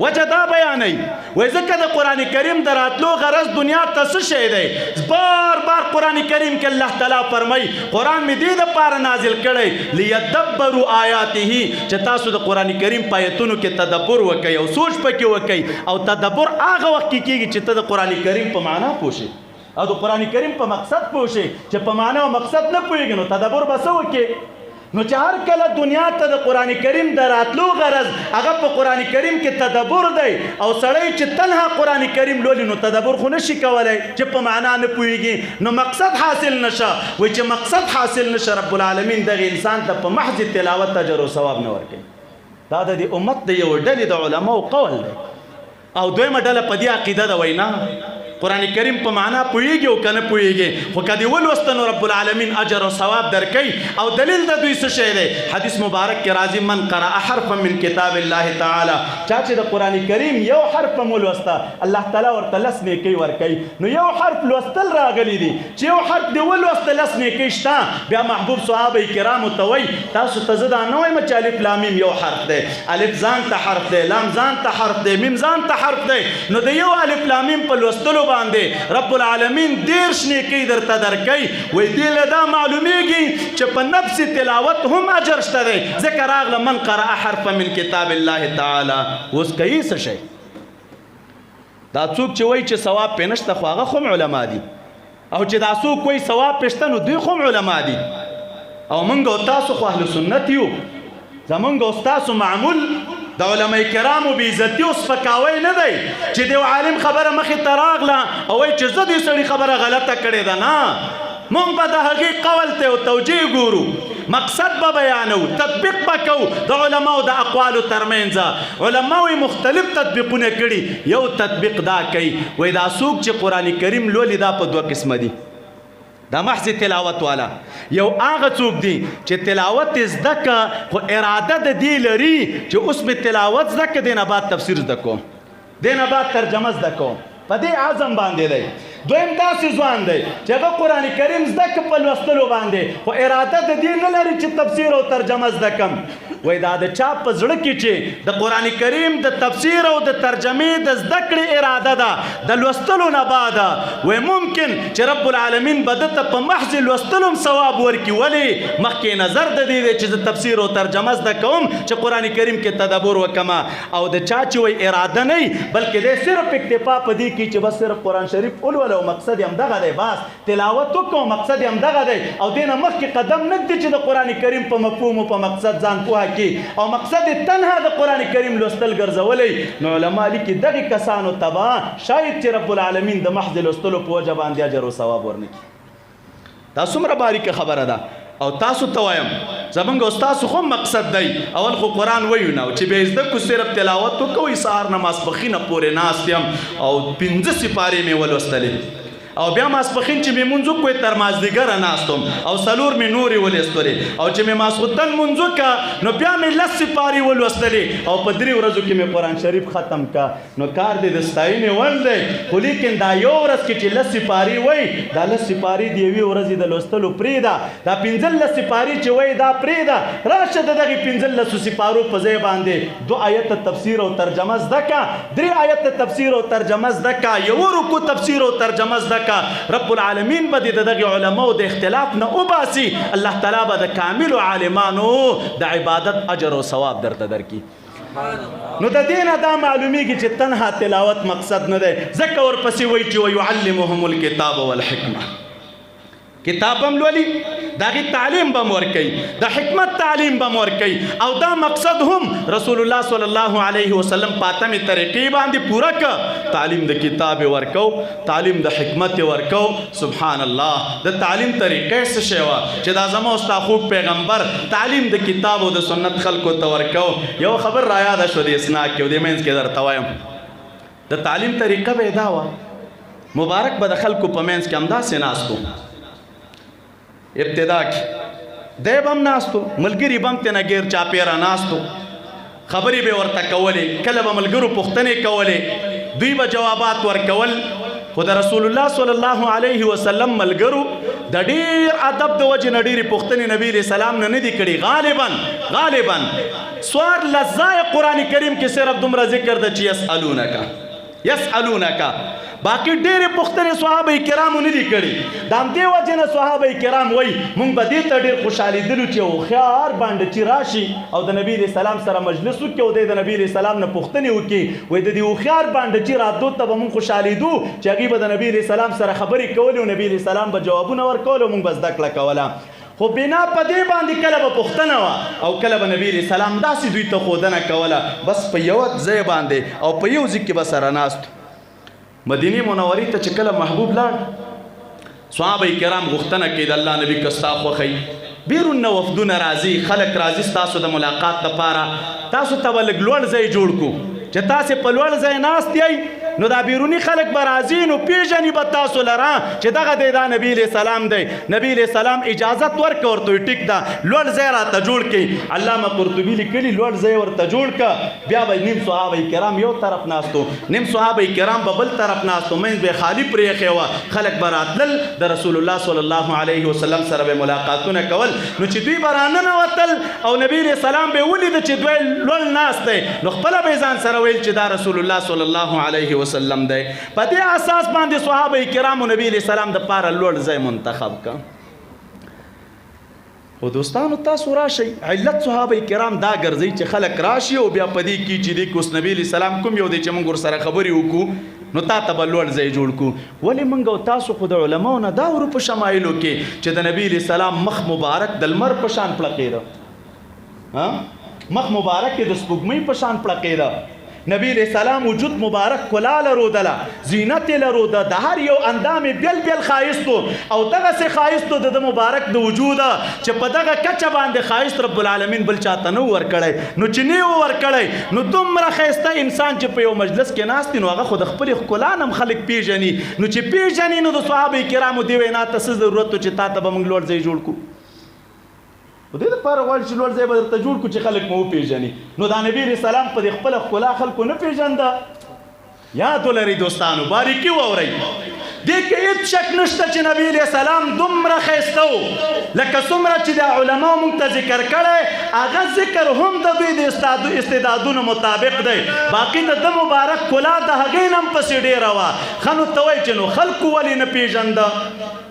وجه دا بیانوي وایي ځکه د قرآن کریم د راتلو غرض دنیا ته څه شی دی بار بار قرآن کریم کې الله تعالی فرمایي قرآن مې دې دپاره نازل کړی لیدبروا آیاته چې تاسو د قرآن کریم په آیتونو کې تدبر وکئ او سوچ پکې وکئ او تدبر هغه وخت کې کېږي چې ته د قرآن کریم په معنا پوه شې او د قرآن کریم په مقصد پوه شې چې په معنا او مقصد نه پوهېږي نو تدبر به څه وکړې نو چې هر کله دنیا ته د قرآن کریم د راتلو غرض هغه په قرآن کریم کې تدبر دی او سړی چې تنها قرآن کریم لولي نو تدبر خو نشي کولی چې په معنا نه پوهېږي نو مقصد حاصل نشه وایي چې مقصد حاصل نشه رب العالمین دغې انسان ته په محض تلاوت اجر او ثواب نه ورکوي دا د دې امت د یوه ډلې د علماو قول دی او دویمه ډله په دې عقیده ده وایي نه قرآن کریم په معنا پوهېږي او که نه پوهېږي خو که دې ولوسته نو رب العالمین اجر او ثواب درکوي او دلیل د دوی څه شی دی حدیث مبارک کې راځي من قرأ حرفا من کتاب الله تعالی چا چې د قرآن کریم یو حرف هم ولوسته الله تعالی ورته 10 نیکۍ ورکوي نو یو حرف لوستل راغلی دي چې یو حرف دې ولوسته 10 نیکۍ شته بیا محبوب صحابه کرامو ته وایي تاسو ته زه دا نه وایم چې الف لام میم یو حرف دی الف ځان ته حرف دی لام ځان ته حرف دی میم ځان ته حرف دی نو د یو الف لام میم په لوستلو باندې رب العالمین 10 نیکۍ درته درکوي وایي دې له دا معلومیږي چې په نفس تلاوت هم اجر شته دی ځکه راغله من قرأ حرفا من کتاب الله تعالی اوس کوي څه شی دا څوک چې وایي چې ثواب پې نشته خو هغه خو هم علما دي او چې دا څوک وایي ثواب پې شته نو دوی خو هم علما دي او موږ او تاسو خو اهل سنت یو زمونږ او ستاسو معمول د علماء کرامو بې عزتي او سپکاوی نه دی چې د یو عالم خبره مخې ته راغله او وایي چې زه دې سړي خبره غلطه کړې ده نه مونږ به د هغې قول ته او توجیه ګورو مقصد به بیانو تطبیق به کوو د علماو د اقوالو ترمنځ علماو مختلف تطبیقونه کړي یو تطبیق دا کوي وایي دا څوک چې قرآن کریم لولي دا په 2 قسمه دي دا محض تلاوت والا یو هغه څوک دی چې تلاوت زده که خو اراده د دې لري چې اوس مې تلاوت زده که دې نه بعد تفسیر زده کوم دې نه بعد ترجمه زده کوم په دې عزم باندې دی دویم داسې ځوان دی چې هغه قرآن کریم زده که په لوستلو باندې خو اراده د دې نه لري چې تفسیر او ترجمه زده کم وای دا د چا په زړه کې چې د قرآن کریم د تفسیر او د ترجمې د زده کړې اراده ده د لوستلو نه بعد وای ممکن چې رب العالمین به دته په محض لوستلو ثواب ورکړي. ولې مخکې نظر د دې دی چې د تفسیر او ترجمه زده کوم چې قرآن کریم کې تدبر وکما او د چا چې وای اراده نه بلکې د صرف اکتفا په دې کې چې بس صرف قرآن شریف ولول او مقصد هم دغه دی بس تلاوت وکړو مقصد هم دغه دی او دینه مخکې قدم نه دی چې د قرآن کریم په مفهوم او په مقصد ځان پوهه کړي او مقصد تنها د قرآن کریم لوستل ګرځولی نو علما لیکي دغه کسانو تبا شاید چې رب العالمین د محض لوستلو په وجه باندې اجر او ثواب ورنکړي. دا څومره باریکه خبره ده او تاسو ته وایم زمونږ او ستاسو خو مقصد دی اول خو قرآن وایو نه چې به زده کو صرف تلاوت وکوئ سهار نه ماسپښینه پورې ناست یم او 15 سپارې مې ولوستلې او بیا ماسپښین چې مې مونځ وکړې تر مازدیګره ناستم او 4 مې نورې ولوستلې او چې مې ماسخوتن مونځ وکړه نو بیا مې 10 سپارې ولوستلې او په 3 ورځو کې مې قرآن شریف ختم کړه. نو کار دې د ستاینې وړ دی خو لیکن دا یو ورځ کې چې 10 سپارې وای دا 10 سپارې د یوې ورځې د لوستلو پرېږده دا 15 سپارې چې وای دا پرېږده راشه د دغې 15 سپارو په ځای باندې 2 آیته تفسیر او ترجمه زده کړه 3 آیته تفسیر او ترجمه زده کړه 1 رکوع تفسیر او ترجمه زده رب العالمین به د دغه علماء د اختلاف نه وباسي الله تعالی به د کامل عالمانو د عبادت اجر او ثواب درته درکړي. نو د دینه دا معلومیږي چې تنها تلاوت مقصد نه دی ځکه ورپسې وایي چې ويعلمهم الکتاب والحکمه کتاب هم لولي داغي تعلیم به ورکوي د حکمت تعلیم به ورکوي او دا مقصد هم رسول الله صلی الله علیه وسلم پاتمه طریقې باندې پوره ک تعلیم د کتاب ورکو تعلیم د حکمت ورکو. سبحان الله د تعلیم طریقې څه شی و چې دا زمو استاخوب پیغمبر تعلیم د کتاب او د سنت خلکو ته ورکو. یو خبر را یاد شو د اسنا کې د مینس کې درته وایم د تعلیم طریقه به دا و مبارک به د خلکو په مینس کې امدا سيناستو ابتدا کې دی بم ناستو ملګری بم تنه غیر چاپیرا ناستو خبرې به ورته کولې کله به ملګرو پوښتنې کولې دوی به جوابات ورکول خو د رسول الله صلی الله علیه وسلم ملګرو د ډیر ادب د وجه نه ډیرې پوښتنې نبی علیہ السلام نه دي کړي غالبا سوار لزای قرآن کریم کې صرف دومره ذکر د چې یسألونک باقی ډېرې پوښتنې صحابه کرامو نه دي کړي د همدې وجې نه صحابه کرام وایي موږ به دې ته ډېر خوشحالېدلو چې هوښیار بانډه چې راشي او د نبي علیه السلام سره مجلس وکړي او دی د نبي علیه السلام نه پوښتنې وکړي وایي د دې هوښیار بانډه چې راتلو ته به موږ خوشحالېدو چې هغوی به د نبي علیه السلام سره خبرې کولې او نبي علیه السلام به جوابونه ورکول او موږ به زده کړه کوله. خو بنا په دې باندې کله به پوښتنه وه او کله به نبي علیه السلام داسې دوی ته ښودنه کوله بس په یوه ځای باندې او په یو ځای کې به سره ناست. مدینه منورې ته چې کله محبوب لاړ صحابه کرام غوښتنه کوي د الله نبی که ستا خوښوي بیرون نه وفدونه راځي خلک راځي ستاسو د ملاقات دپاره تاسو ته به لږ لوړ ځای جوړ کړو چې تاسې په لوړ ځای ناست یئ نو دا بیرونی خلک به راځي نو پیژني به تاسو لره چې دغه دی دا نبی علیه السلام دی. نبی علیه السلام اجازت ورکړه ورته ټیک ده لوړ ځای راته جوړ کړي. علامه قرطبي لیکلي لوړ ځای ورته جوړ کړه بیا به نیم صحابه کرام یو طرف ناستو نیم صحابه کرام به بل طرف ناستو منځ به خالی پرېښې وه خلک به راتلل د رسول الله صلی الله علیه وسلم سره به ملاقاتونه کول نو چې دوی به راننوتل او نبی علیه السلام به ولیده چې دوی لوړ ناست دی نو خپله به ځان سره ویل چې دا رسول الله صلی الله علیه وسلم دی. په دې اساس باندې صحابه کرامو نبی علیہ السلام د پاره لوړ ځای منتخب کړ. خو دوستانو تاسو راشئ علت صحابه کرام دا ګرځي چې خلک راشي او بیا په دې کې چې د اوس نبی علیہ السلام کوم یو دی چې موږ ورسره خبرې وکړو نو تا ته به لوړ ځای جوړ کړو. ولې موږ او تاسو خو د علماو نه دا ورو په شمایلو کې چې د نبی علیہ السلام مخ مبارک د لمر په شان پړقېده مخ مبارک د سپوږمۍ په شان پړقېده نبی علیہ السلام وجود مبارک کلا لرودله زینت لروده د هر یو اندام بیل بیل خایستو او دغه سه خایستو د مبارک د وجوده چې په دغه کچه باندې خایست رب العالمین بل چاته نو ور کړی نو چې نه ور کړی نو دومره خایسته انسان چې په یو مجلس کې ناست نو هغه خود خپل خلان هم خلک پیژني نو چې پیژني نو د صحابه کرامو دی وینا ته څه ضرورت چې تا ته به موږ لوړ ځای جوړ کړو و دې لپاره غواړي چې لوړ ځای به درته جوړ کړو چې خلک مو وپېژني. نو دا نبي علیه السلام په دې خپله ښکلا خلکو نه پېژنده. یاد ولرئ دوستانو باریکي واورئ دې کې هېڅ شک نشته چې نبي علیه السلام دومره ښایسته و لکه څومره چې د علماو موږ ته ذکر کړی هغه ذکر هم د دوی د استعدادونو مطابق دی باقي د ده مبارک کلا د هغې نه هم پسې ډېره وه ښه نو ته وایي چې نو خلکو ولې نه پېژنده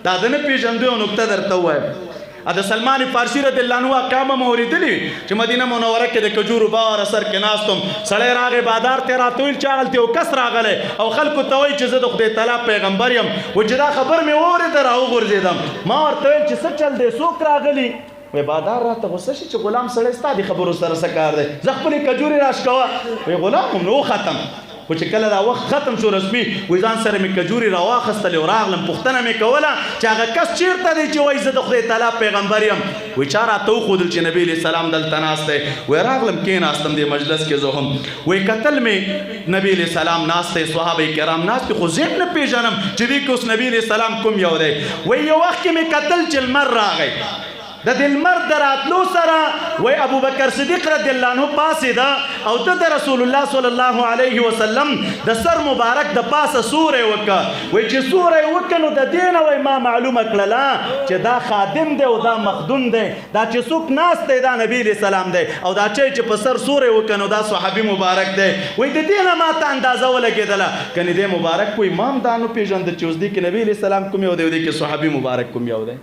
دا د نه پېژندو یو نکته درته ووایم د سلمان فارسي رضی الله عنه احکام مو اورېدلي چې مدینه منوره کې د کجورو بار اثر کې ناست وم سړی راغی بادار ته راته ویل چې هغلته یو کس راغلی او خلکو ته وایي چې زه د خدای تعالی پیغمبر یم و چې دا خبر مې واورېده راوغورځېدم ما ورته ویل چې څه چل دی څوک راغلي وی بادار راته غوسه شي چې غلام سړی ستا دې خبرو سره څه کار دی زه خپلې کجورې راښکوه وی غلام هم نو ختم خو چې کله دا وخت ختم شو رسمي وایي ځان سره مې کجورې راواخیستلې او راغلم پوښتنه مې کوله چې هغه کس چېرته دی چې وایي زه د خدای تعالی پیغمبر یم وایي چا راته وښودل چې نبي علیه السلام دلته ناست دی وایي راغلم کېناستم دې مجلس کې زه هم وایي کتل مې نبي علیه السلام ناست دی صحابه کرام ناست دي خو زه هم نه پېژنم چې دې کې اوس نبي علیه السلام کوم یو دی وایي یو وخت کې مې کتل چې لمر راغی د دې لمر د راتلو سره وایي ابوبکر صدیق رضی الله عنه پاڅېده او ته د رسول الله صلی الله علیه وسلم د سر مبارک د پاسه سوری وکړه وایي چې سوری وکړه نو د دې نه وایي ما معلومه کړله چې دا خادم دی او دا مخدوم دی دا چې څوک ناست دی دا نبي علیه السلام دی او دا چې په سر سوری وکړه نو دا صحابي مبارک دی وایي د دې نه ما ته اندازه ولګېدله کنې دې مبارک وایي ما هم دا نه پېژنده چې اوس دې کې نبي علیه السلام کوم یو دی او دې کې صحابي مبارک کوم یو دی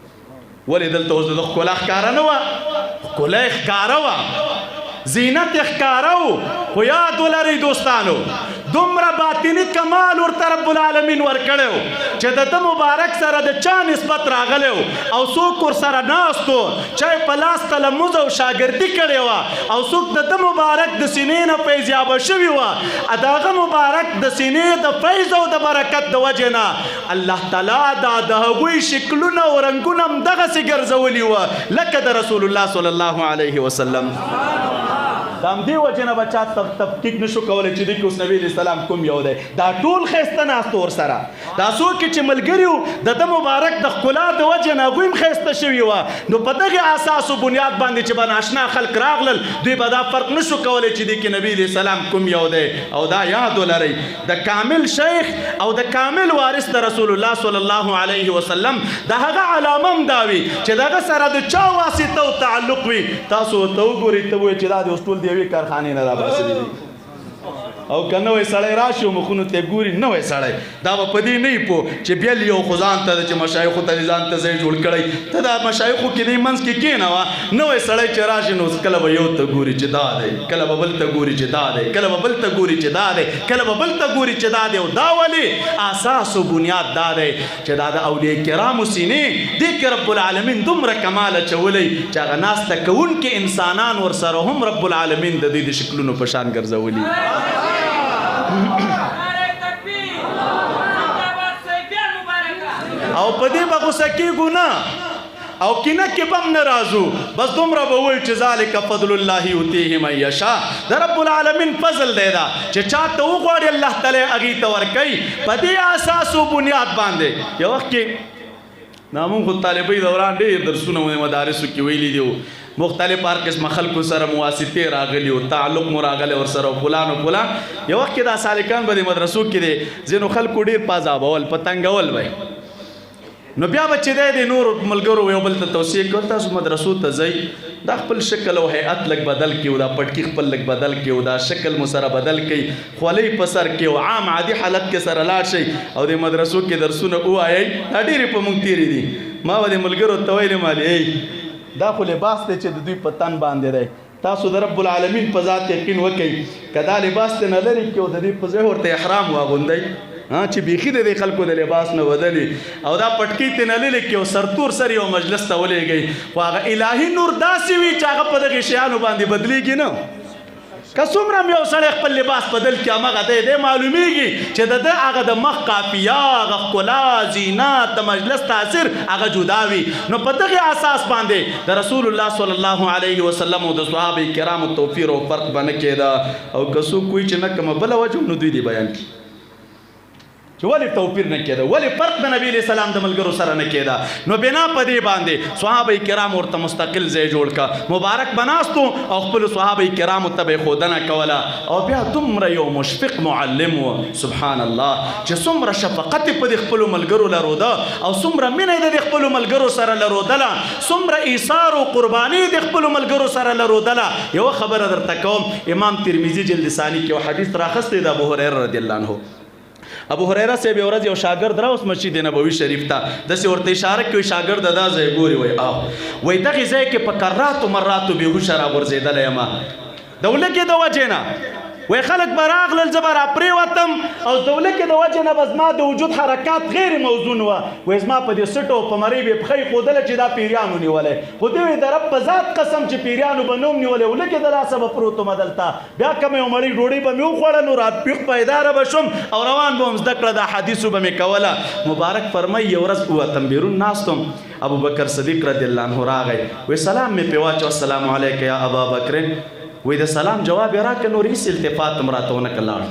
ولې دلته اوس د ښکلا ښکاره نه وه ښکلا یې ښکاره وه زینت یې ښکاره و خو یاد ولرئ دوستانو دومره باطني کمال ورته رب العالمین ورکړی و چې د ده مبارک سره د چا نسبت راغلی و او څوک ورسره ناست و چا یې په لاس تلموز او شاګردي کړې وه او څوک د ده مبارک د سینې نه فیضیابه شوي وه د هغه مبارک د سینې د فیض او د برکت د وجې نه الله تعالی دا د هغوی شکلونه او رنګونه هم دغسې ګرځولي وه لکه د رسول الله صلی الله علیه وسلم د همدې وجې نه به چا تفکیک نشو کولی چې دې کې اوس نبي علیه السلام کوم یو دی دا ټول ښایسته ناست ورسره دا څوک چې ملګري وو د ده مبارک د ښکلا د وجې نه هغوی هم ښایسته شوي وه نو په دغې اساس و بنیاد باندې چې به ناشنا خلک راغلل دوی به دا فرق نشو کولی چې دې کې نبي علیه السلام کوم یو دی او دا یاد ولرئ د کامل شیخ او د کامل وارث د رسول الله صلی الله علیه وسلم د هغه علامه هم دا وي چې د هغه سره د چا واسطه او تعلق وي تاسو ورته وګورئ ته وایئ چې دا د اوس ټول د یوې کارخانې نه راباسلي دي او که نوی سړی راشي او مخونو ته یې ګوري نوی سړی دا به په دې نه وي پوه چې بیا یو خو ځان ته ده چې مشایخو ته دې ځان ته ځای جوړ کړی ته دا مشایخو کې دې منځ کې کښېنوه نوی سړی چې راشي نو کله به یو ته ګوري چې دا دی کله به بل ته ګوري چې دا دی کله به بل ته ګوري چې دا دی کله به بل ته ګوري چې دا دی او دا ولې اساس و بنیاد دا دی چې دا د اولیاء کرامو سینې دې کې رب العالمین دومره کمال اچولی چې هغه ناسته کوونکي انسانان ورسره هم رب العالمین د دې د شکلونو په شان ګرځولي او په دې به غوسه کېږو نه او کینه کې به هم نه راځو بس دومره به وایو چې ذلک فضل الله یؤتیه من یشاء د رب العالمین فضل دی دا چې چا ته وغواړي الله تعالی هغې ته ورکوي په دې اساس و بنیاد باندې یو وخت کې موږ خو طالبۍ دوران ډېر درسونه مو مدارسو کې ویلي دي مختلف هر قسمه خلکو سره مواسطې راغلي او تعلق مو راغلی ورسره فلان او فلان یو وخت کې دا سالکان به د مدرسو کې دی ځینو خلکو ډېر پازابول په تنګول به نو بیا به چې دی د نورو ملګرو یو بل ته توصیه کول تاسو مدرسو ته ځئ دا خپل شکل او هیئت لږ بدل کړي او دا پټکي خپل لږ بدل کړي او دا شکل مو سره بدل کړي خولۍ په سر کې او عام عادي حالت کې سره لاړ شئ او د مدرسو کې درسونه ووایئ دا ډېرې په موږ تېرې دي ما به د ملګرو ته ویلې مالې دا خو لباس دی چې د دوی په تن باندې دی تاسو د رب العالمین په ذات یقین وکړئ که دا لباس ته نه لرې کړي او د دوی په ځای ورته احرام واغوندئ چې بیخي د دې خلکو د لباس نه بدلي او دا پټکي ته نه لرې کړي او سرتور سر یو مجلس ته ولېږئ خو هغه الهي نور داسې وي چې هغه په دغې شیانو باندې بدلېږي نه که څومره هم یو سړی خپل لباس بدل کړي همغه دی معلومیږي چې د ده هغه د مخ قافیه هغه ښکلا زینت د مجلس تاثیر هغه جدا وي نو په دغې اساس باندې د رسول الله صلی الله علیه وسلم او د صحابه کرامو توپیر او فرق به نه کېده او که څوک وایي چې نه کومه بله وجه نو دوی دې بیان کړي چې ولې توپیر نه کېده، ولې فرق د نبی علیه السلام د ملګرو سره نه کېده. نو بنا په دې باندې صحابه کرام ورته مستقل ځای جوړ کا، مبارک بناستو او خپل صحابه کرامو ته به ښودنه کوله. او بیا دومره یو مشفق معلم و سبحان الله چې څومره شفقت په دې خپلو ملګرو لروده او څومره مینه یې د خپلو ملګرو سره لرودله، څومره ایثار او قرباني د خپلو ملګرو سره لرودله. یوه خبره درته کوم، امام ترمذي جلد ثاني کې یو حدیث راخستی د ابو هريره رضی الله عنه. ابو هريره صاحب یو ورځ یو شاګرد راوست مسجد نبوي شریف ته، داسې ورته اشاره کوي شاګرد دا ځای ګوري، وایي دغې ځای کې په کراتو مراتو بېهوشه راغورځېدلی یم د ولکې د وجې نه. وای خلک به راغلل زه به راپرېوتم او د ولکې د وجې نه به زما د وجود حرکات غیر موزون وه. وایي زما په دې سټو په مرۍ به یې پښۍ ښودله چې دا پیریانو نیولی، خو دې وایي د رب په ذات قسم چې پیریانو به نه هم نیولی، ولکې د لاسه به پروت وم دلته. بیا کومه یو مړۍ ډوډۍ به مې وخوړه، نو راتپیق پیداره به شوم او روان به وم، زده کړه د احادیثو به مې کوله. مبارک فرمایي یو ورځ ووتم بیرون ناستم، ابو بکر صدیق رضی الله عنه راغی، وایي سلام مې پرې واچو، السلام علیک یا ابا بکر. وی د سلام جواب یې راکړه، نور هېڅ التفات هم راته ونه کړ، لاړ.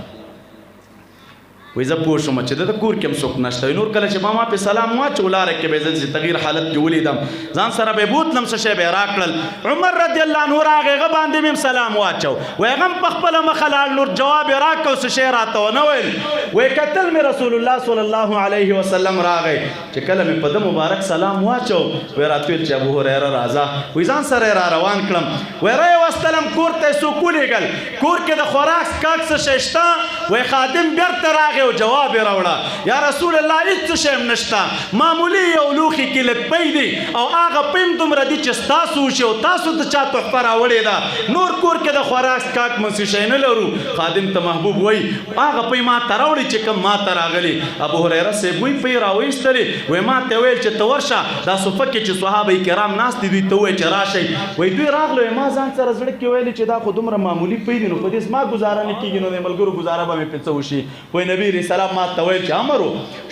وی زه پوه شوم چې د کور کې هم څوک نشته. نور کله چې ما پې سلام واچو لاره کې به یې تغییر حالت کې ولیدم، ځان سره به یې بوتلم، څه شی به یې راکړل. عمر رضی الله عنه راغی، هغه باندې مې هم سلام واچو، وی هغه هم په خپله مخه لاړ، نور جواب یې راکړ، څه شی راته ونه ویل. وی کتل مې رسول الله صلی الله علیه وسلم راغی، چې کله مې په ده مبارک سلام واچو، وی راته ویل چې ابو هریره راځه. وی ځان سره یې را روان کړم، وی را یې وستلم کور ته یې څوک ولیږل، کور کې د خوراک څښاک څه شی شته؟ وی خادم بیرته راغی او جواب یې راوړه، یا رسول الله هېڅ څه شی هم نشته، معمولي یو لوښي کې لږ پی دی او هغه پی هم دومره دي چې ستاسو وشي او تاسو ته چا تحفه راوړې ده، نور کور کې د خوراک څښاک مو څه شی نه لرو. خادم ته محبوب وایي هغه پی ما ته راوړي چې کوم ما ته راغلي. ابو هریره صاحب وایي پی راوایستلې، وایي ما ته ویل چې ته ورشه دا صفه کې چې صحابه کرام ناست دي دوی ته ووایي چې راشئ. وایي دوی راغلو، ما ځان سره زړه کې ویلې چې دا خو دومره معمولي پی دي، نو په دې زما ګزاره نه کېږي، نو د ملګرو ګزاره به مې پرې څه وشي. وایي نبي علیه السلام ما ته ویل چې امر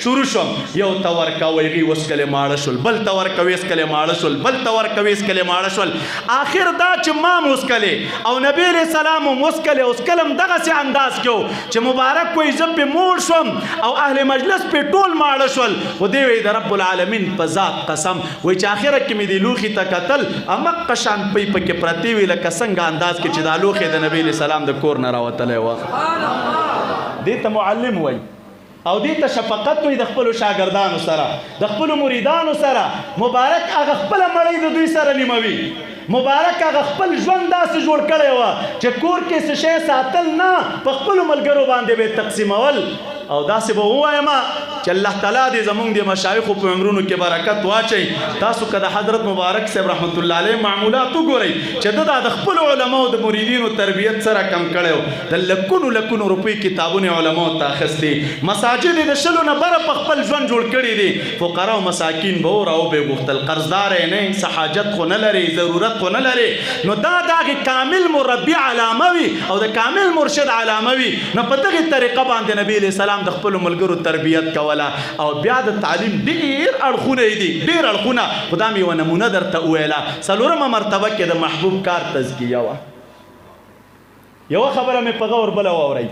شروع شوم، یو ته ورکوئ هغې وسکلې ماړه شول، بل ته ورکوئ اسکلې ماړه شول، بل ته ورکوئ اسکلې ماړه شول. آخر دا چې ما م وسکلې او نبي علیه السلام هم وسکلې، اوسکل هم دغسې انداز کې و چې مبارک وایي زه پې موړ شوم او اهل مجلس پې ټول ماړه شول. خو دې وایي د رب العالمین په ذات قسم، وایي چې آخره کې مې دې لوښي ته کتل، همغه شان پۍ پکې پرتې وي لکه څنګه انداز کې چې دا لوښی د نبي علیه السلام د کور نه راوتلی وه. دې ته معلم وایي او دې ته شفقت وي د خپلو شاګردانو سره، د خپلو مریدانو سره. مبارک هغه خپله مړۍ د دوی سره نیموي، مبارک هغه خپل ژوند داسې جوړ کړی وه چې کور کې څه شی ساتل نه، په خپلو ملګرو باندې به یې تقسیمول. او داسې به ووایم چې الله تعالی دې زمونږ د مشایخو په عمرونو کې برکت واچوي. تاسو که د حضرت مبارک صاحب رحمت الله علیه معمولات وګورئ چې ده دا د خپلو علماو د مریدینو تربیت سره کم کړی و، د لکونو لکونو روپۍ کتابونه علماو ته اخیستې، مساجد یې د شلو نه بره په خپل ژوند جوړ کړي دي. فقرا او مساکین به و راوبې غوښتل، قرضدار یې نه، څه حاجت خو نه لري، ضرورت خو نه لري. نو دا د هغې کامل مربي علامه وي او د کامل مرشد علامه وي. نو په دغې طریقه باندې نبي علیه السلام د خپلو ملګرو تربیت کوله. او بیا د تعلیم ډېر اړخونه دي، ډېر اړخونه، خو دا مې یوه نمونه درته وویله. څلورمه مرتبه کې د محبوب کار تزکیه وه. یوه خبره مې په غور بله واورئ،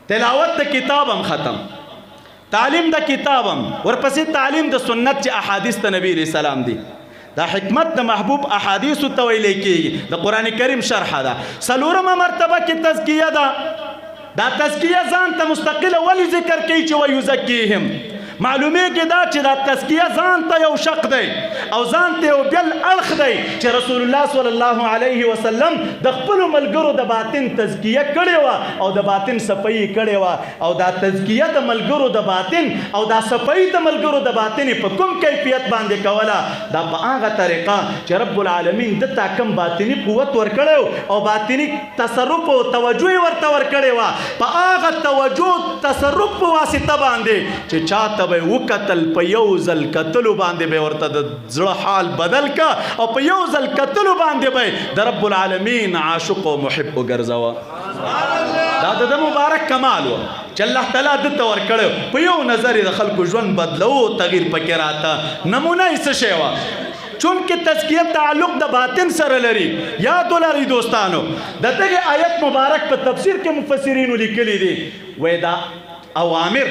تلاوت د کتاب هم ختم، تعلیم د کتاب هم، ورپسې تعلیم د سنت چې احادیث د نبي علیه السلام دي. دا حکمت د محبوب احادیثو ته ویلی کېږي، د قرآن کریم شرحه ده. څلورمه مرتبه کې تزکیه ده. دا تزکیه ځان ته مستقله ولې ذکر کوي چې ویزکیهم؟ معلومیږي دا چې دا تزکیه ځان ته یو شق دی او ځان ته یو بل اړخ دی چې رسول الله صلی الله علیه وسلم د خپلو ملګرو د باطن تزکیه کړې وه او د باطن صفایي کړې وه. او دا تزکیه د ملګرو د باطن او دا صفایي د ملګرو د باطن په کوم کیفیت باندې کوله؟ دا په هغه طریقه چې رب العالمین د تا کم باطني قوت ورکړی او باطني تصرف او توجه ورته ورکړې وه، په هغه توجه تصرف په واسطه باندې چې چاته به وکتل، په یو ځل کتلو باندې به ورته د زړه حال بدل کا او په یو ځل کتلو باندې به د رب العالمین عاشق او محب وګرځوه. دا د مبارک کمال و چې الله تعالی دته ورکړی، په یو نظر د خلکو ژوند بدلو، تغییر پکې راته. نمونه یې څه شی وه؟ چونکې تزکیه تعلق د باطن سره لري. یاد ولرئ دوستانو، د دغې آیت مبارک په تفسیر کې مفسرینو لیکلي دي، وایي دا اوامر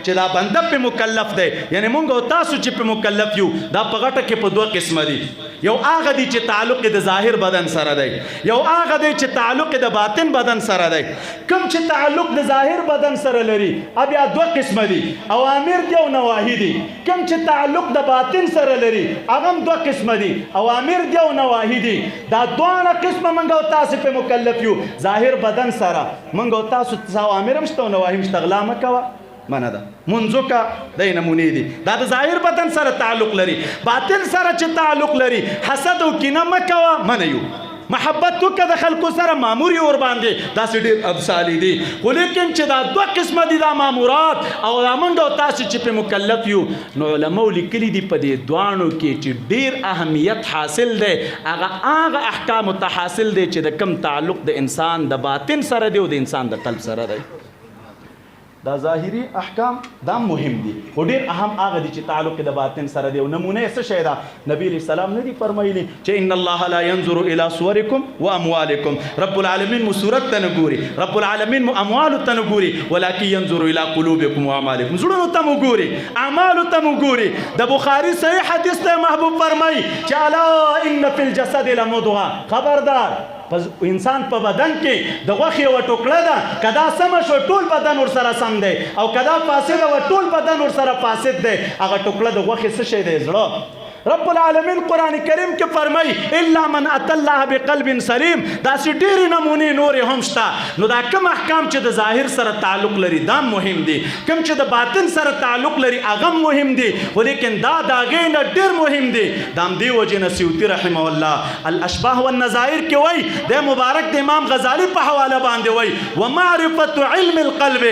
چې دا بنده په مکلف دی، یعنی مونږ او تاسو چې په مکلف یو، دا په غټه کې په دوه قسمه دي. یو هغه دی چې تعلق د ظاهر بدن سره دی، یو هغه دی چې تعلق د باطن بدن سره دی. کوم چې تعلق د ظاهر بدن سره لري بیا دوه قسمه دي، اوامر دي او نواهی دي. کوم چې تعلق د باطن سره لري هغه دوه قسمه دي، اوامر دي او نواهی دي. دا دوه قسمه مونږ او تاسو په مکلف یو. ظاهر بدن سره مونږ او تاسو اوامر هم شته او نواهی هم شته. غلا مه کوه منه ده، منځو کا د نمونې دي. دا د ظاهر بدن سره تعلق لري. باطن سره چې تعلق لري حسد او کینه مه کوه منه یو. محبت وکړه د خلکو سره مامور یې ورباندې، داسې ډېر امثالې دي. خو لیکن چې دا دوه قسمه دي دا مامورات او دا موږ او تاسو چې په مکلف یو، نو علماو لیکلي دي په دې دواړو کې چې ډېر اهمیت حاصل دی هغه احکامو ته حاصل دی چې د کم تعلق د انسان د باطن سره دی او د انسان د قلب سره دی. دا ظاهري احکام دا مهم دي، خو ډېر اهم هغه دي چې تعلق د باطن سره دی. او نمونه یې څه شی ده؟ نبی علیه السلام نه دي فرمایلي چې ان الله لا ينظر الى صورکم واموالکم، رب العالمین مو صورت ته نه ګوري، رب العالمین مو اموالو ته نه ګوري، ولکن ينظر الى قلوبکم واعمالکم، زړونو ته مو ګوري، اعمالو ته مو ګوري. د بخاري صحیح حدیث ته محبوب فرمایي چې الا ان فی الجسد لمضغه، خبردار انسان په بدن کې د غوښې یوه ټوکړه ده، که دا سمه شو ټول بدن ورسره سم دی، او که دا فاسده وه ټول بدن ورسره فاسد دی. هغه ټوکړه د غوښې څه شی دی؟ زړه. رب العالمین قرآن کریم کې فرمای الا من اتى الله بقلب سلیم. داسې ډېرې نمونې نورې هم شته. نو دا کوم احکام چې د ظاهر سره تعلق لري دا مهم دي، کوم چې د باطن سره تعلق لري هغه مهم دي، خو لیکن دا د هغې نه ډېر مهم دي. د همدې وجې نه سیوطي رحمه الله الاشباح والنظائر کې وایي، د مبارک د امام غزالی په حواله باندې وایي ومعرفة علم القلب،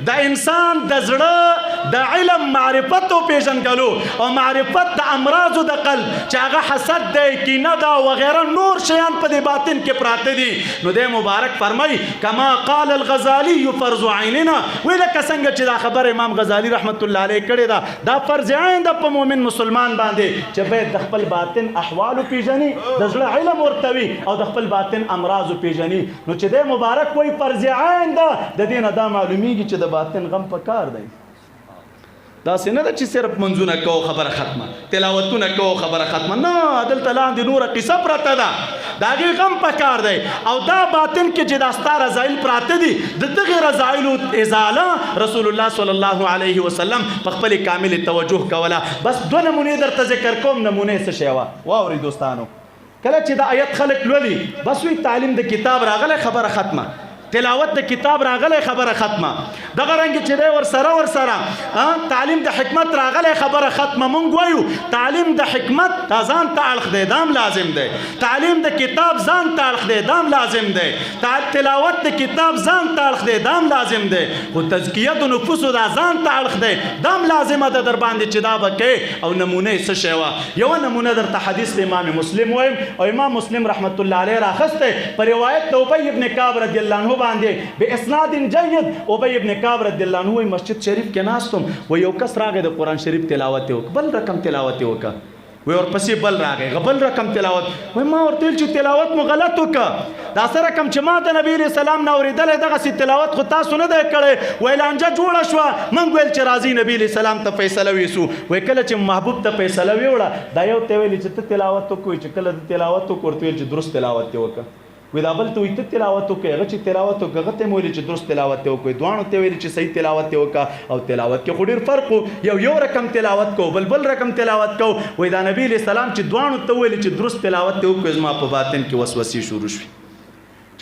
د انسان د زړه د علم معرفت او پیژندلو او معرفت د امراضو د قلب چې هغه حسد دی، کینه ده وغیره نور شیان په دې باطن کې پراته دي. نو د مبارک فرمایي کما قال الغزالی فرض عیننا، وی لکه څنګه چې دا خبر امام غزالی رحمت الله علیه کړې ده، دا فرض عین ده په مؤمن مسلمان باندې چې باید د خپل باطن احوالو پیژني، د زړه علم ورته وي او د خپل باطن امراضو پیژني. نو چې د مبارک وایي فرض عین ده، د دې نه دا معلومیږي چې د باطن غم په کار دی. داسې نه ده چې صرف منځونه کوو خبره ختمه، تلاوتونه کوو خبره ختمه، نه، دلته لاندې نوره قصه پرته ده، د هغې غم په کار دی. او دا باطن کې چې دا ستا رضایل پراته دي، د دغې رضایلو ازاله رسول الله صلی الله علیه وسلم په خپلې کاملې توجه کوله. بس دوه نمونې درته ذکر کوم. نمونې څه شی وه؟ واورئ دوستانو، کله چې دا آیت خلک لولي بس وی تعلیم د کتاب راغلی خبره ختمه، تلاوت د کتاب راغلی خبره ختمه. دغه رنګ چې دی ورسره تعلیم د حکمت راغلی خبره ختمه. مونږ وایو تعلیم د حکمت دا ځان ته اړخ دی، دام لازم دی. تعلیم د کتاب ځان ته اړخ دی، دام لازم دی. تلاوت د کتاب ځان ته اړخ دی، دام لازم دی. خو تزکیه د نفوسو دا ځان ته اړخ دی، دام لازمه ده در باندې چې دا به کوې. او نمونه یې څه شی وه؟ یوه نمونه درته حدیث د امام مسلم وایم، او امام مسلم رحمت الله علیه راخستی په روایت د ابی ابن کعب رضی الله عنه باندې به اسناد جید. ابی ابن کعب رضی الله عنه مسجد شریف کې ناستم و یو کس راغی د قرآن شریف تلاوت یې وکړ، بل رقم تلاوت یې وکړه، وی ورپسې بل راغی بل رقم تلاوت، وی ما ورته ویل چې تلاوت مو غلط وکړه، دا څه رقم چې ما د نبي علیه السلام نه اورېدلی دغسې تلاوت خو تاسو نه دی کړی. وی لانجه جوړه شوه، موږ ویل چې راځي نبي علیه السلام ته فیصله ویسو. وی کله چې محبوب ته فیصله ویوړه، دا یو ته ویلي چې ته تلاوت وکړو، چې کله د تلاوت وکړو ورته ویل چې درست تلاوت یې وکړه. وی دا بل ته وایي ته تلاوت وکړې، هغه چې تلاوت وکړه هغه ته یې ویلي چې درست تلاوت یې وکړئ، دواړو ته ویلي چې صحیح تلاوت یې وکړه. او تلاوت کې خو ډېر فرق و، یو رقم تلاوت کو، بل رقم تلاوت کو. وی دا نبی علیه السلام چې دواړو ته ویلي چې درست تلاوت یې وکړئ، زما په باطن کې وسوسې شروع شوې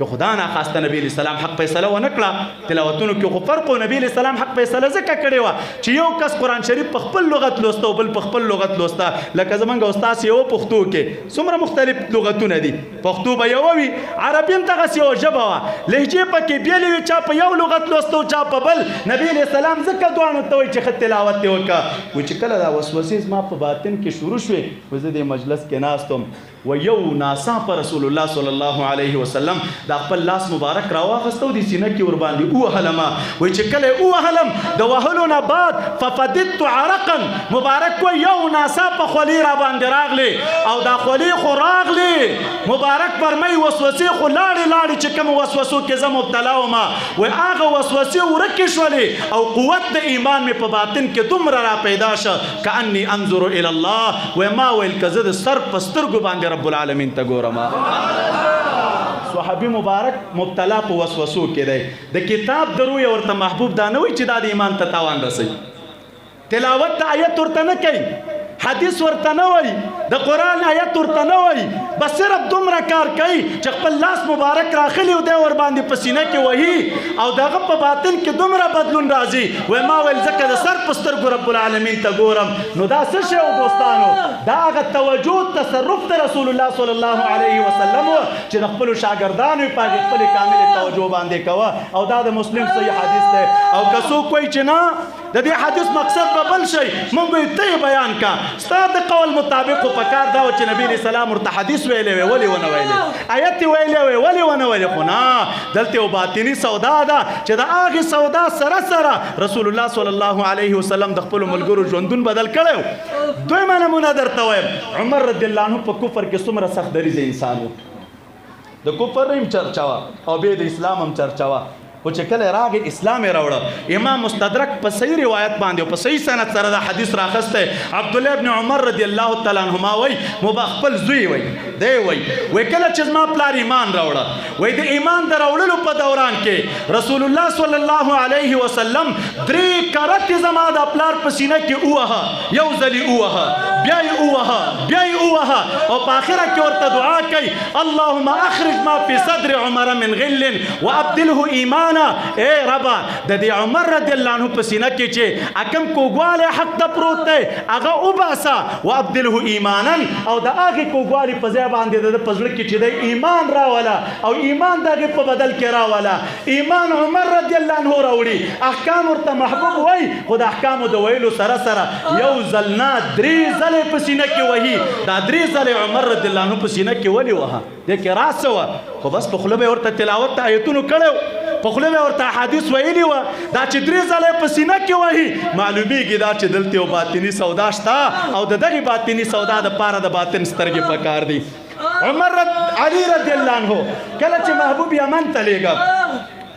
چې خدا ناخواسته نبی علیه السلام حق فیصله ونه کړه. تلاوتونو کې خو فرق و، نبی علیه السلام حق فیصله ځکه کړې وه چې یو کس قرآن شریف په خپل لغت لوسته او بل په خپل لغت لوسته. لکه زمونږ استاد یوه پښتو کې څومره مختلف لغتونه دي، پښتو به یوه وي، عربي هم دغسې یوه ژبه وه، لهجې پکې بېلې وي، چا په یو لغت لوسته او چا په بل. نبی علیه السلام ځکه دواړو ته وایي چې ښه تلاوت یې وکړه. وایي چې کله دا وسوسې زما په باطن کې شروع شوې، وایي زه دې مجلس کې ناست وم، و یو ناڅاپه رسول الله صلی الله علیه وسلم دا خپل لاس مبارک راواخیسته او د سینه کې ورباندې ووهلم. وایي چې کله یې ووهلم د وهلو نه بعد ففددت عرقا مبارک وایي یو ناڅاپه خولې راباندې راغلې او دا خولې خو راغلې مبارک فرمایي وسوسې خو لاړې چې کوم وسوسو کې زه مبتلا وم وایي هغه وسوسې ورکې شولې او قوت د ایمان مې په باطن کې دومره را پیدا شه کأني انظر الى الله. وایي ما ویل که زه د سر په سترګو باندې رب العالمین ته ګورم. صحابي مبارک مبتلا په وسوسو کې دی. د کتاب دروی ورته محبوب دا نه وایي چې دا د ایمان ته تاوان رسوي. تلاوت د آیت ورته نه کوي، حدیث ورته نه وایي، د قرآن آیت ورته نه وایي، بس صرف دومره کار کوي چې خپل لاس مبارک راخلي او دی ورباندې په سینه کې وهي او د هغه په باطن کې دومره بدلون راځي. وایي ما ویل ځکه د سر په سترګو رب العالمین ته ګورم. نو دا څه شی و دوستانو؟ دا هغه توجه تصرف د رسول الله صلی الله علیه وسلم چې د خپلو شاګردانو یې په هغې خپلې کاملې توجه باندې کوه او دا د مسلم صحیح حدیث دی. او که څوک وایي چې نه د دې حدیث مقصد به بل شي، موږ به ته یې بیان کا. ستا د قول مطابق خو پکار دا و چې نبي علیه السلام ورته حدیث ویلی وی، ولې ونه ویلی؟ آیت یې ویلی وی، ولې ونه ویلی؟ خو نه، دلته یو باطني سودا ده چې د هغې سودا سره سره رسول الله صلی الله علیه وسلم د خپلو ملګرو ژوندون بدل کړی. دویمه نمونه درته وایم، عمر رضی الله عنه په کفر کې څومره سخت دریځ انسان و. د کفر هم چرچا وه او بیا د اسلام هم چرچا وه، خو چې کله راغی اسلام یې راوړه. امام مستدرک په صحیح روایت باندې او په صحیح سند سره دا حدیث راخستی. عبدالله ابن عمر رضی الله تعالی عنهما وایي خپل زوی وایي دی وایي کله چې زما پلار ایمان راوړه، وایي د ایمان د راوړلو په دوران کې رسول الله صلی الله علیه وسلم 3 کرتې زما د پلار په سینه کې ووهه، یو ځلې ووهه، بیا یې ووهه، بیا یې ووهه او په آخره کې ورته دعا کوي اللهم اخرج ما فی صدر عمر من غل وابدله ایمان. اے ربا د دې عمر رضی الله عنه په سینه کې چې اکم کوګواله حق ته پروت دی هغه وباسه وابدله ایمانا او د هغې کوګوالي په ځای باندې د په زړه کې چې دی ایمان راوله او ایمان د هغې په بدل کې راوله. ایمان عمر رضی الله عنه راوړي، احکام ورته محبوب وایي، خو د احکامو د ویلو سره سره یو ځل نه 3 ځلې په سینه کې وهي. دا 3 ځلې عمر رضی الله عنه په سینه کې ولې وهه؟ دې کې راز څه وه؟ خو بس په خوله به یې ورته تلاوت ته آیتونو کړی، په خوله به ورته حدیث ویلي وه. دا چې 3 ځله په سینه کې وهي معلومیږي دا چې دلته یو باطني سودا شته او د دغې باطني سودا دپاره د باطن سترګې پکار دي. علي رضی الله عنه کله چې محبوب یمن ته لیږه،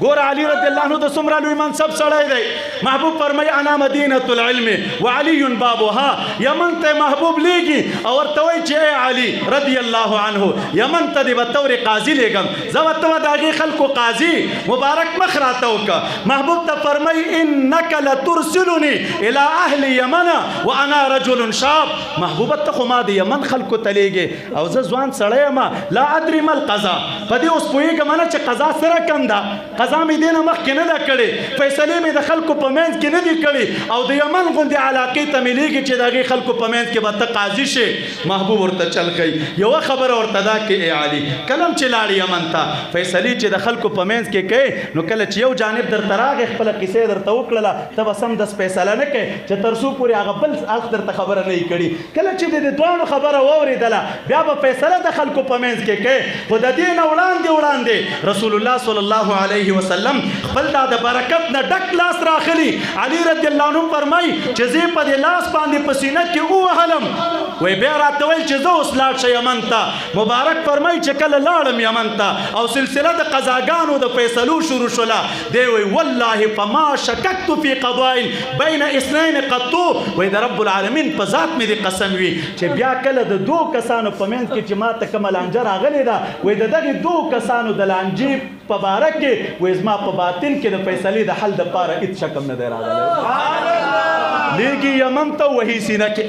ګوره علي رضی الله عنه د څومره لوی منصب سړی دی. محبوب فرمایي انا مدینة العلم وعلي بابها. یمن ته محبوب لیږي او ورته وایي چې ای علي رضی الله عنه یمن ته دې به طور قاضي لیږم، زه به ته د هغې خلکو قاضي مبارک مخ راته وکړه. محبوب ته فرمایي انک لترسلني الى اهل یمن وانا رجل شاب. محبوبه ته خو ما د یمن خلکو ته لیږې او زه ځوان سړی یم، لا ادري ما القضا، په دې اوس پوهېږم نه چې قضا سره کم ده، قضا مې دې نه مخکې نه ده کړې، فیصلې مې د خلکو په منځ کې نه دي کړي او د یمن غوندې علاقې ته مې لیږي چې د هغې خلکو په منځ کې به ته قاضي شې. محبوب ورته چل کوي. یوه خبره ورته دا کې ای علي کله هم چې لاړې یمن ته فیصلې چې د خلکو په منځ کې کوې، نو کله چې یو جانب درته راغی خپله قصې درته وکړله، ته به سمدست فیصله نه کوې چې تر څو پورې هغه بل اخ درته خبره نه وي کړي. کله چې د دواړو خبره واورېدله بیا به فیصله د خلکو په منځ کې کوې. خو د دې نه وړاندې رسول الله صلی الله علیه وسلم خپل دا د برکت نه ډک لاس راخلي. علي رضی الله عنه فرمایي چې زه په دې لاس باندې په سینه کې ووهلم، وایي بیا راته ویل چې زه اوس لاړ شه یمن ته. مبارک فرمایي چې کله لاړم یمن ته او سلسله د قضاګانو د فیصلو شروع شوله، دی وایي والله فما شککت فی قضاء بین اثنین قط، وایي د رب العالمین په ذات مې دې قسم وي چې بیا کله د 2 کسانو په منځ کې چې ما ته کومه لانجه راغلې ده، وایي د دغې 2 کسانو د لانجې په باره کې وایي زما په باطن کې د فیصلې د حل دپاره هېڅ شکم نه دی راغلی. لیږي یمن ته وهي سینه کې،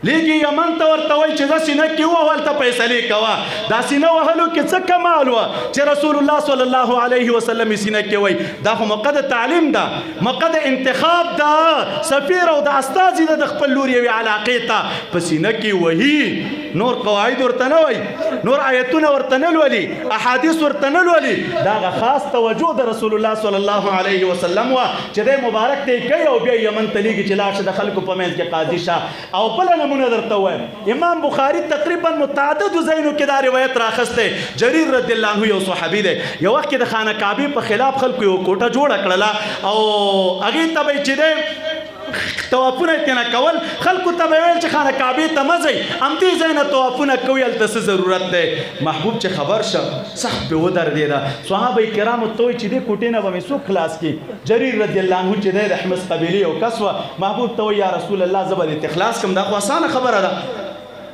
لیږي یمن ته ورته وایي چې زه سینه کې ووهه هلته فیصلې کوه. دا سینه وهلو کې څه کمال وه چې رسول الله صلی الله علیه وسلم یې سینه کې وایي. دا خو موقع د تعلیم ده، موقع د انتخاب ده، سفیر او د استازي ده د خپل لور یوې علاقې ته په سینه کې وهي. نور قواعد ورته نه وایي، نور آیتونه ورته نه لولي، احادیث ورته نه لولي. دا هغه خاص توجه د رسول الله صلی الله علیه وسلم وه چې دی مبارک ته یې کوي او بیا یمن ته لیږي چې لاړ شه د خلکو په منځ کې قاضي شه. او بله نمونه درته وایم. امام بخاري تقریبا متعددو ځایونو کې دا روایت راخسته. جریر رضی الله عنه یو صحابي دی، یو وخت کې د خانه کعبې په خلاف خلکو یو کوټه جوړه کړله او هغې ته به چې دی طوافونه تینا کول، خلکو ته به ویل چې خانه کعبې ته مه ځئ، همدې ځای نه طوافونه کوئ، هلته څه ضرورت دی. محبوب چې خبر شه سخت پرې ودرېده. صحابه کرامو ته وایي چې دې کوټې نه به مې څوک خلاص کړي. جریر رضی الله عنه چې دی د حمص قبیلې یو کس وه. محبوب ته وایي یا رسول الله زه به دې خلاص کړم، دا خو اسانه خبره ده.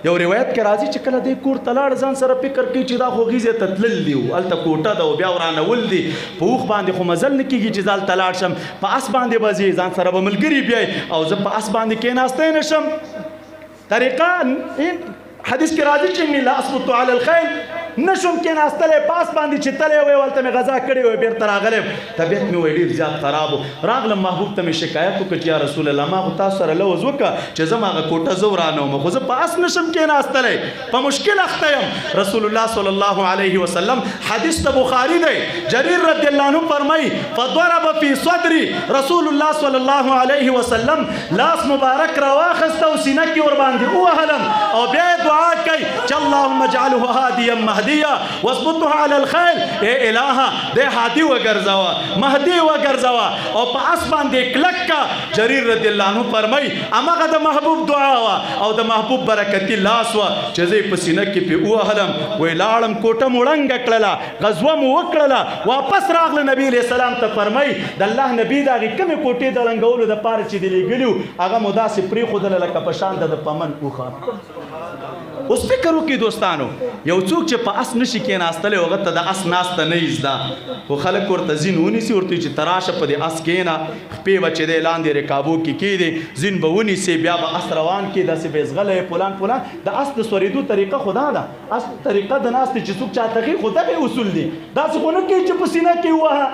یو روایت کې راځي چې کله دې کور ته لاړ ځان سره فکر کوي چې دا خو غیزې ته تلل دي، هلته کوټه ده او بیا ورانول دي، په اوښ باندې خو مزل نه کېږي چې زه هلته لاړ شم، په اس باندې به ځې، ځان سره به ملګري بیایي او زه په اس باندې کېناستی نه شم. طریقه حدیث کې راځي چې انی لا اثبت علی الخیل، نشم کېناستلی په اس باندې چې تلی وی هلته مې غذا کړې وی بېرته راغلی طبیعت مې وی ډېر زیات خراب و. راغلم محبوب ته مې شکایت وکړه چې یا رسول الله ما خو تاسو سره لوز وکړه چې زه هغه کوټه زه ورانوم، خو زه په اس نشم کېناستلی، په مشکل اخته یم. رسول الله صلی الله علیه وسلم حدیث د بخاري دی. جریر رضی الله عنه فرمایي فضرب فی صدری، رسول الله صلی الله علیه وسلم لاس مبارک را واخسته او سینه کې ورباندې ووهلم او بیا یې دعا کوي چې اللهم اجعله هادیا مهدیا واثبته علی الخیل، ای الهه دې هادي وګرځوه، مهدي وګرځوه او په اس باندې کلک کا. جریر رضی الله عنه فرمایي هماغه د محبوب دعا وه او د محبوب برکتي لاس وه چې زه یې په سینه کې پې ووهلم، وی لاړم کوټه مو ړنګه کړله، غزوه مو وکړله، واپس راغله نبي علیه السلام ته فرمایي د الله نبي د هغې کمې کوټې د ړنګولو دپاره چې دې لېږلي وو هغه مو داسې پرېښودله لکه په شان د پمن اوښه. اوس فکر وکړئ دوستانو، یو څوک چې په اس نشي کېناستلی هغه ته د اس ناسته نه یې زده، خو خلک ورته ځین ونیسي، ورته وایي چې ته راشه په دې اس کېنه، خپې به چې دی لاندې رکابو کې کېدې، ځین به ونیسي، بیا به اس روان کړي، داسې به یې زغلی فلان فلان. د اس د سورېدو طریقه خو دا ده، اس طریقه د ناستې چې څوک چاته ښي خو دغې اصول دي، داسې خو نه کوي چې په سینه کې ووهه.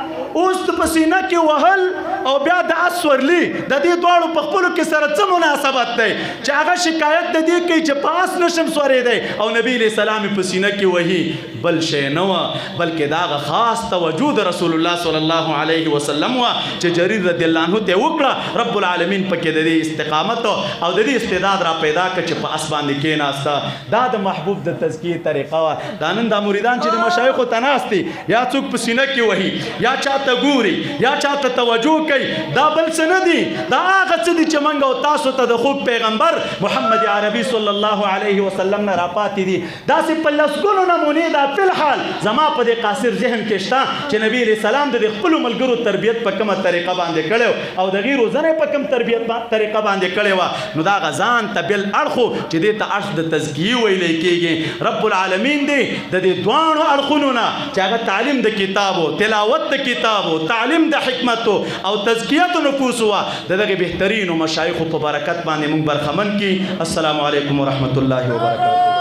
اوس د په سینه کې وهل او بیا د اس سورلي د دې دواړو په خپلو کې سره څه مناسبت دی چې هغه شکایت د دې کوي چې په اس نشم سورېدی او نبی علیه السلام په سینه کې وهي، بل شی نه وه بلکې د هغه خاص توجه د رسول الله صلی الله علیه وسلم وه چې جریر رضی الله عنه ته وکړه. رب العالمین پکې د دې استقامت او د دې استعداد را پیدا کړه چې په اس باندې کېناسته. دا د محبوب د تزکیې طریقه وه. دا نن دا مریدان چې د مشایخو ته ناست دي، یا څوک په سینه کې وهي، یا چاته ګوري، یا چاته توجه کوي، دا بل څه نه دي، دا هغه څه دي چې موږ او تاسو ته د خوږ پیغمبر محمد عربي صلی الله علیه وسلم نه راپاتې دي. داسې په لسګونو نمونې دا فلحال زما په دې قاصر ذهن کې شته چې نبي علیه السلام د خپلو ملګرو تربیت په کومه طریقه باندې کړی او د هغې روزنه یې په کوم تربیت طریقه باندې کړې وه. نو دا هغه ځان ته بل اړخ چې دې ته اړخ د تزکیې ویلی کېږي. رب العالمین دی د دې دواړو اړخونو نه چې هغه تعلیم د کتاب و، تلاوت د کتاب و، تعلیم د حکمت او تزکیت نفوس وه، د دغې بهترینو مشایخو په برکت باندې موږ برخمن کړي. السلام علیکم ورحمة الله وبرکاته.